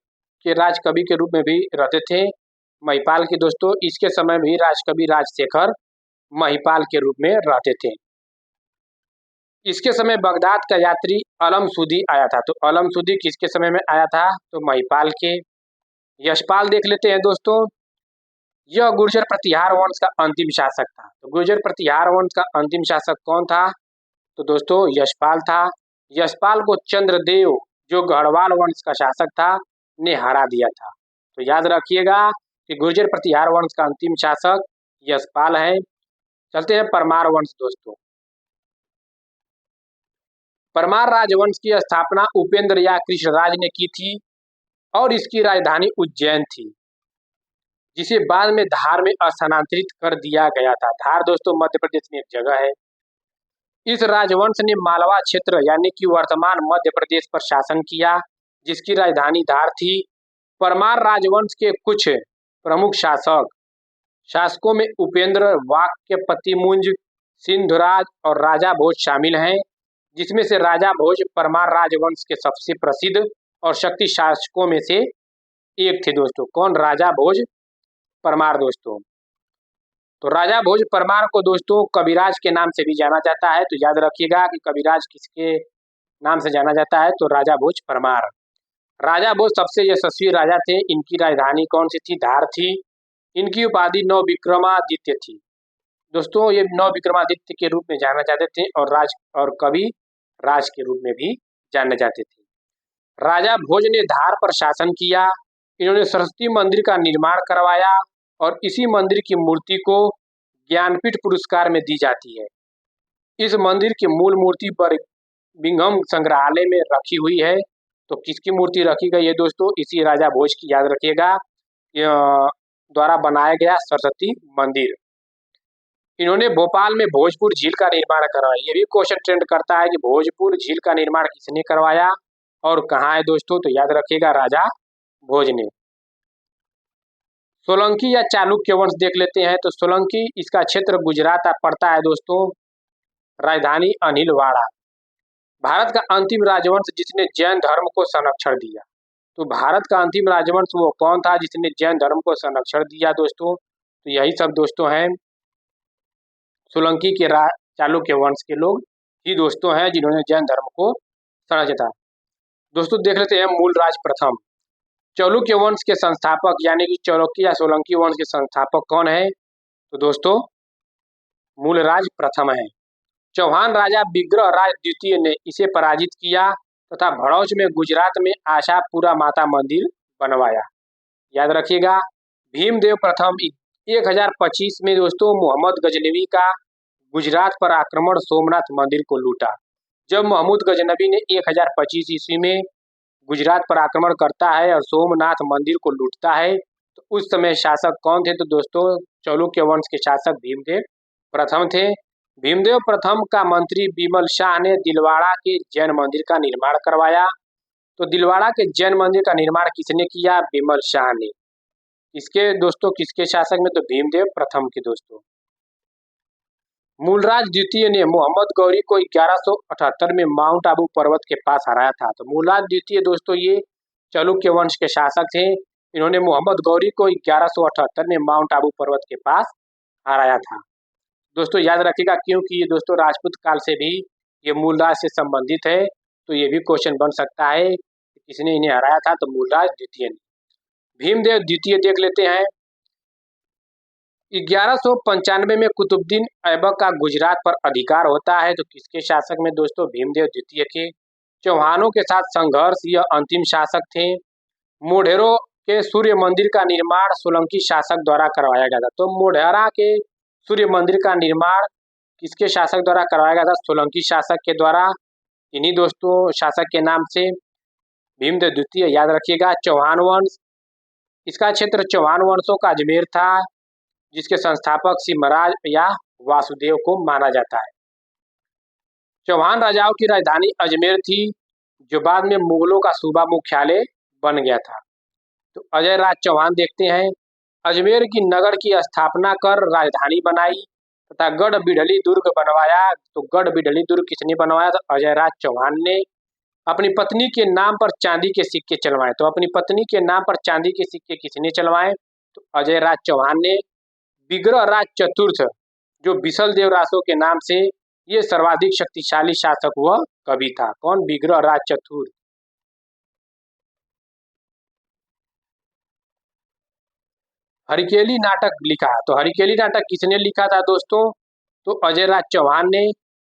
के राजकवि के रूप में भी रहते थे। महिपाल की दोस्तों इसके समय भी राजकवि राजशेखर महिपाल के रूप में रहते थे। इसके समय बगदाद का यात्री अलमसूदी आया था। तो अलमसूदी किसके समय में आया था? तो महिपाल के। यशपाल देख लेते हैं दोस्तों। यह गुर्जर प्रतिहार वंश का अंतिम शासक था। तो गुर्जर प्रतिहार वंश का अंतिम शासक कौन था? तो दोस्तों यशपाल था। यशपाल को चंद्रदेव, जो गढ़वाल वंश का शासक था, ने हरा दिया था। तो याद रखिएगा कि गुर्जर प्रतिहार वंश का अंतिम शासक यशपाल है। चलते हैं परमार वंश दोस्तों। परमार राजवंश की स्थापना उपेंद्र या कृष्णराज ने की थी और इसकी राजधानी उज्जैन थी, जिसे बाद में धार में स्थानांतरित कर दिया गया था। धार दोस्तों मध्य प्रदेश में एक जगह है। इस राजवंश ने मालवा क्षेत्र यानी कि वर्तमान मध्य प्रदेश पर शासन किया, जिसकी राजधानी धार थी। परमार राजवंश के कुछ प्रमुख शासकों में उपेंद्र, वाक्यपतिमुंज, सिंधुराज और राजा भोज शामिल हैं, जिसमें से राजा भोज परमार राजवंश के सबसे प्रसिद्ध और शक्ति शासकों में से एक थे दोस्तों। कौन? राजा भोज परमार दोस्तों। तो राजा भोज परमार को दोस्तों कविराज के नाम से भी जाना जाता है। तो याद रखिएगा कि कविराज किसके नाम से जाना जाता है? तो राजा भोज परमार। राजा भोज सबसे यशस्वी राजा थे। इनकी राजधानी कौन सी थी? धार थी। इनकी उपाधि नवविक्रमादित्य थी दोस्तों। ये नवविक्रमादित्य के रूप में जाना जाते थे और कवि राज के रूप में भी जाने जाते थे। राजा भोज ने धार पर शासन किया। इन्होंने सरस्वती मंदिर का निर्माण करवाया और इसी मंदिर की मूर्ति को ज्ञानपीठ पुरस्कार में दी जाती है। इस मंदिर की मूल मूर्ति बर्मिंघम संग्रहालय में रखी हुई है। तो किसकी मूर्ति रखी गई है दोस्तों? इसी राजा भोज की। याद रखिएगा द्वारा बनाया गया सरस्वती मंदिर। इन्होंने भोपाल में भोजपुर झील का निर्माण करवाया। ये भी क्वेश्चन ट्रेंड करता है कि भोजपुर झील का निर्माण किसने करवाया और कहाँ है दोस्तों? तो याद रखिएगा राजा भोज ने। सोलंकी या चालुक्य वंश देख लेते हैं। तो सोलंकी, इसका क्षेत्र गुजरात पड़ता है दोस्तों। राजधानी अनिलवाड़ा। भारत का अंतिम राजवंश जिसने जैन धर्म को संरक्षण दिया। तो भारत का अंतिम राजवंश वो कौन था जिसने जैन धर्म को संरक्षण दिया दोस्तों? तो यही सब दोस्तों हैं सोलंकी के चालुक्य वंश के लोग ही दोस्तों हैं जिन्होंने जैन धर्म को संरक्षित था। दोस्तों देख लेते हैं मूलराज प्रथम। चालुक्य वंश के संस्थापक यानी कि चालुक्य या सोलंकी वंश के संस्थापक कौन है? तो दोस्तों मूलराज प्रथम है। चौहान राजा विग्रहराज द्वितीय ने इसे पराजित किया तथा भड़ौच में गुजरात में आशापुरा माता मंदिर बनवाया। याद रखिएगा भीमदेव प्रथम 1025 में दोस्तों मोहम्मद गजनवी का गुजरात पर आक्रमण सोमनाथ मंदिर को लूटा। जब मोहम्मद गजनवी ने 1025 ईस्वी में गुजरात पर आक्रमण करता है और सोमनाथ मंदिर को लूटता है, तो उस समय शासक कौन थे? तो दोस्तों चालुक्य वंश के शासक भीमदेव प्रथम थे। भीमदेव प्रथम का मंत्री बिमल शाह ने दिलवाड़ा के जैन मंदिर का निर्माण करवाया। तो दिलवाड़ा के जैन मंदिर का निर्माण किसने किया? बिमल शाह ने। इसके दोस्तों किसके शासक में? तो भीमदेव प्रथम के दोस्तों। मूलराज द्वितीय ने मोहम्मद गौरी को 1178 में माउंट आबू पर्वत के पास हराया था। तो मूलराज द्वितीय दोस्तों ये चालुक्य वंश के शासक थे। इन्होंने मोहम्मद गौरी को 1178 में माउंट आबू पर्वत के पास हराया था दोस्तों। याद रखिएगा क्योंकि ये दोस्तों राजपूत काल से भी ये मूलराज से संबंधित है। तो ये भी क्वेश्चन बन सकता है कि किसने इन्हें हराया था? तो मूलराज द्वितीय ने। भीमदेव द्वितीय देख लेते हैं। 1195 में कुतुबुद्दीन ऐबक का गुजरात पर अधिकार होता है। तो किसके शासक में दोस्तों? भीमदेव द्वितीय के। चौहानों के साथ संघर्ष, यह अंतिम शासक थे। मोढेरा के सूर्य मंदिर का निर्माण सोलंकी शासक द्वारा करवाया गया था। तो मोढेरा के सूर्य मंदिर का निर्माण किसके शासक द्वारा करवाया गया था? सोलंकी शासक के द्वारा। इन्हीं दोस्तों शासक के नाम से भीमदेव द्वितीय। याद रखिएगा चौहान वंश, इसका क्षेत्र चौहान वंशों का अजमेर था, जिसके संस्थापक सिमराज या वासुदेव को माना जाता है। चौहान राजाओं की राजधानी अजमेर थी, जो बाद में मुगलों का सूबा मुख्यालय बन गया था। तो अजय राज चौहान देखते हैं। अजमेर की नगर की स्थापना कर राजधानी बनाई तथा गढ़ बिढ़ली दुर्ग बनवाया। तो गढ़ बिढ़ली दुर्ग किसने बनवाया? तो अजय राज चौहान ने। अपनी पत्नी के नाम पर चांदी के सिक्के चलवाए। तो अपनी पत्नी के नाम पर चांदी के सिक्के किसने चलवाए? तो अजय राज चौहान ने। विग्रहराज चतुर्थ, जो बिसल देव रासो के नाम से ये सर्वाधिक शक्तिशाली शासक वह कवि था। कौन? विग्रहराज चतुर्थ। हरिकेली नाटक लिखा, तो हरिकेली नाटक किसने लिखा था दोस्तों? तो अजय राज चौहान ने।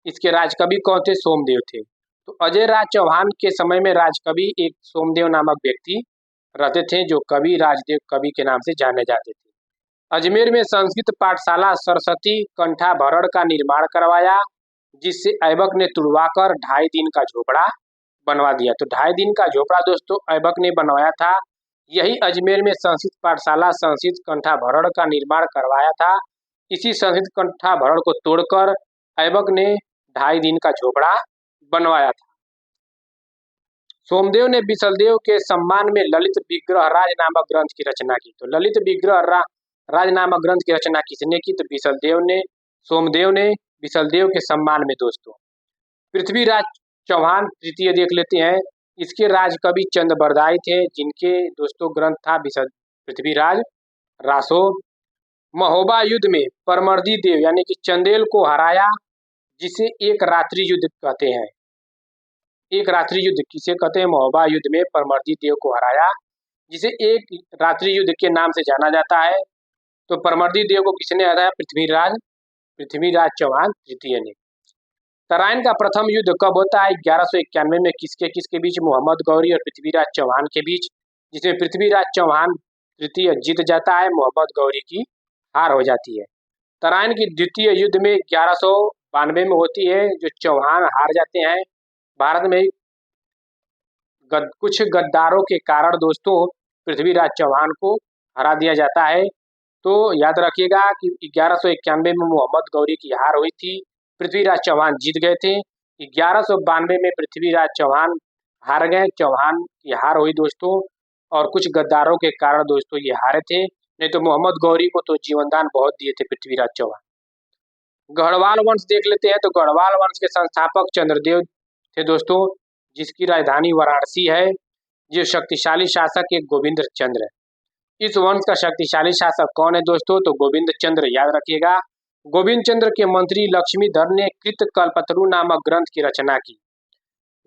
इसके राजकवि कौन थे? सोमदेव थे। तो अजय राज चौहान के समय में राजकवि एक सोमदेव नामक व्यक्ति रहते थे, जो कवि राजदेव कवि के नाम से जाने जाते थे। अजमेर में संस्कृत पाठशाला सरस्वती कंठाभरण का निर्माण करवाया, जिससे ऐबक ने तुड़वाकर 2.5 दिन का झोपड़ा बनवा दिया। तो 2.5 दिन का झोपड़ा दोस्तों ऐबक ने बनवाया था। यही अजमेर में संस्कृत पाठशाला संस्कृत कंठाभरण का निर्माण करवाया था। इसी संस्कृत कंठाभरण को तोड़कर ऐबक ने 2.5 दिन का झोपड़ा बनवाया था। सोमदेव ने विसलदेव के सम्मान में ललित विग्रहराज नामक ग्रंथ की रचना की। तो ललित विग्रहराज नामक ग्रंथ की रचना किसने की? तो विसलदेव ने। सोमदेव ने विसलदेव के सम्मान में दोस्तों। पृथ्वीराज चौहान तृतीय देख लेते हैं। इसके राजकवि चंद्रबरदाई थे, जिनके दोस्तों ग्रंथ था पृथ्वीराज रासो। महोबा युद्ध में परमर्दी देव यानी कि चंदेल को हराया, जिसे एक रात्रि युद्ध कहते हैं। एक रात्रि युद्ध किसे कहते हैं? महोबा युद्ध में परमर्दी देव को हराया, जिसे एक रात्रि युद्ध के नाम से जाना जाता है। तो परमर्दी देव को किसने हराया? पृथ्वीराज चौहान तृतीय ने। तराइन का प्रथम युद्ध कब होता है? 1191 में। किसके बीच? मोहम्मद गौरी और पृथ्वीराज चौहान के बीच, जिसमें पृथ्वीराज चौहान तृतीय जीत जाता है, मोहम्मद गौरी की हार हो जाती है। तराइन की द्वितीय युद्ध में 1192 में होती है, जो चौहान हार जाते हैं। भारत में कुछ गद्दारों के कारण दोस्तों पृथ्वीराज चौहान को हरा दिया जाता है। तो याद रखिएगा कि 1191 में मोहम्मद गौरी की हार हुई थी, पृथ्वीराज चौहान जीत गए थे। 1192 में पृथ्वीराज चौहान हार गए, चौहान की हार हुई दोस्तों, और कुछ गद्दारों के कारण दोस्तों ये हारे थे। नहीं तो मोहम्मद गौरी को तो जीवनदान बहुत दिए थे पृथ्वीराज चौहान। गढ़वाल वंश देख लेते हैं। तो गढ़वाल वंश के संस्थापक चंद्रदेव थे दोस्तों, जिसकी राजधानी वाराणसी है। जो शक्तिशाली शासक एक गोविंद चंद्र है। इस वंश का शक्तिशाली शासक कौन है दोस्तों? तो गोविंद चंद्र। याद रखिएगा, गोविंद चंद्र के मंत्री लक्ष्मीधर ने कृत कल्पतरु नामक ग्रंथ की रचना की।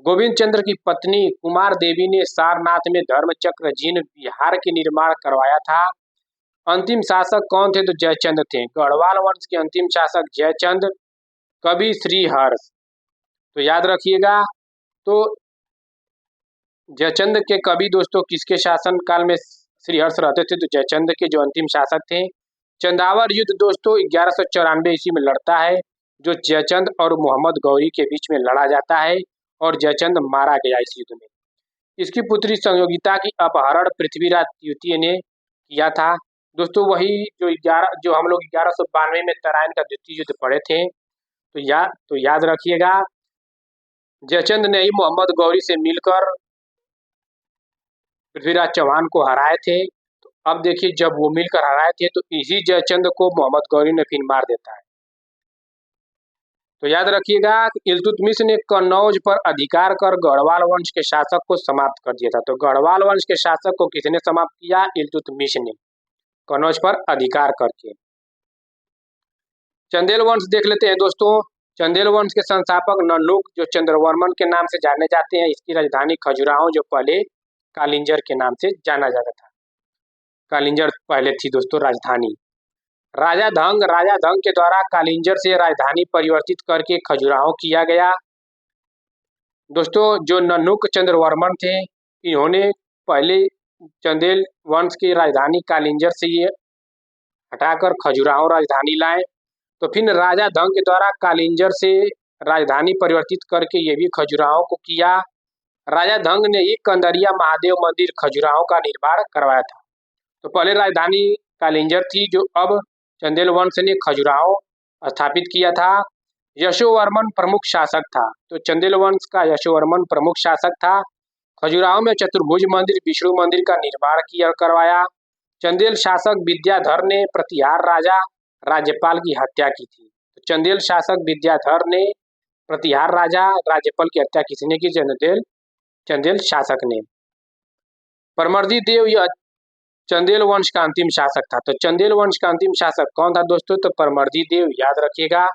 गोविंद चंद्र की पत्नी कुमार देवी ने सारनाथ में धर्मचक्र जीर्ण विहार के निर्माण करवाया था। अंतिम शासक कौन थे? तो जयचंद्र थे। गढ़वाल वंश के अंतिम शासक जयचंद्र, कवि श्रीहर्ष। तो याद रखिएगा, तो जयचंद्र के कवि दोस्तों किसके शासन काल में श्रीहर्ष रहते थे? तो जयचंद्र के जो अंतिम शासक थे। चंदावर युद्ध दोस्तों 1194 ईस्वी में लड़ता है, जो जयचंद और मोहम्मद गौरी के बीच में लड़ा जाता है, और जयचंद मारा गया इस युद्ध में। इसकी पुत्री संयोगिता की अपहरण पृथ्वीराज द्वितीय ने किया था दोस्तों। वही जो हम लोग 1192 में तराइन का द्वितीय युद्ध पढ़े थे। तो याद रखिएगा, जयचंद ने ही मोहम्मद गौरी से मिलकर पृथ्वीराज चौहान को हराए थे। तो अब देखिए, जब वो मिलकर हराए थे तो इसी जयचंद को मोहम्मद गौरी ने फिर मार देता है। तो याद रखिएगा कि इल्तुतमिश ने कन्नौज पर अधिकार कर गढ़वाल वंश के शासक को समाप्त कर दिया था। तो गढ़वाल वंश के शासक को किसने समाप्त किया? इल्तुतमिश ने, कन्नौज पर अधिकार करके। चंदेल वंश देख लेते हैं दोस्तों। चंदेल वंश के संस्थापक नन्नुक, जो चंद्रवर्मन के नाम से जाने जाते हैं। इसकी राजधानी खजुराहो, जो पहले कालिंजर के नाम से जाना जाता था। कालिंजर पहले थी दोस्तों राजधानी। राजा धंग के द्वारा कालिंजर से राजधानी परिवर्तित करके खजुराहो किया गया। दोस्तों जो नन्नुक चंद्रवर्मन थे, इन्होंने पहले चंदेल वंश की राजधानी कालिंजर से ये हटाकर खजुराहो राजधानी लाए। तो फिर राजा धंग के द्वारा कालिंजर से राजधानी परिवर्तित करके ये भी खजुराहो को किया। राजा धंग ने ही कंदरिया महादेव मंदिर खजुराहो का निर्माण करवाया था। तो पहले राजधानी कालिंजर थी, जो अब चंदेल वंश ने खजुराहो स्थापित किया था। यशोवर्मन प्रमुख शासक था। तो चंदेल वंश का यशोवर्मन प्रमुख शासक था। खजुराहो में चतुर्भुज मंदिर, विष्णु मंदिर का निर्माण करवाया। चंदेल शासक विद्याधर ने प्रतिहार राजा राज्यपाल की हत्या की थी। तो चंदेल शासक विद्याधर ने प्रतिहार राजा राज्यपाल की हत्या किसने की? चंदेल शासक ने। परमर्दी देव यह चंदेल वंश का अंतिम शासक था। तो चंदेल वंश का अंतिम शासक कौन था दोस्तों? तो परमर्दी देव। याद रखिएगा,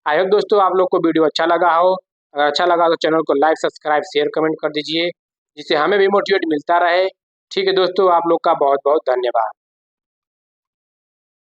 आई होप दोस्तों आप लोग को वीडियो अच्छा लगा हो। अगर अच्छा लगा तो चैनल को लाइक, सब्सक्राइब, शेयर, कमेंट कर दीजिए, जिससे हमें भी मोटिवेट मिलता रहे। ठीक है दोस्तों, आप लोग का बहुत बहुत धन्यवाद।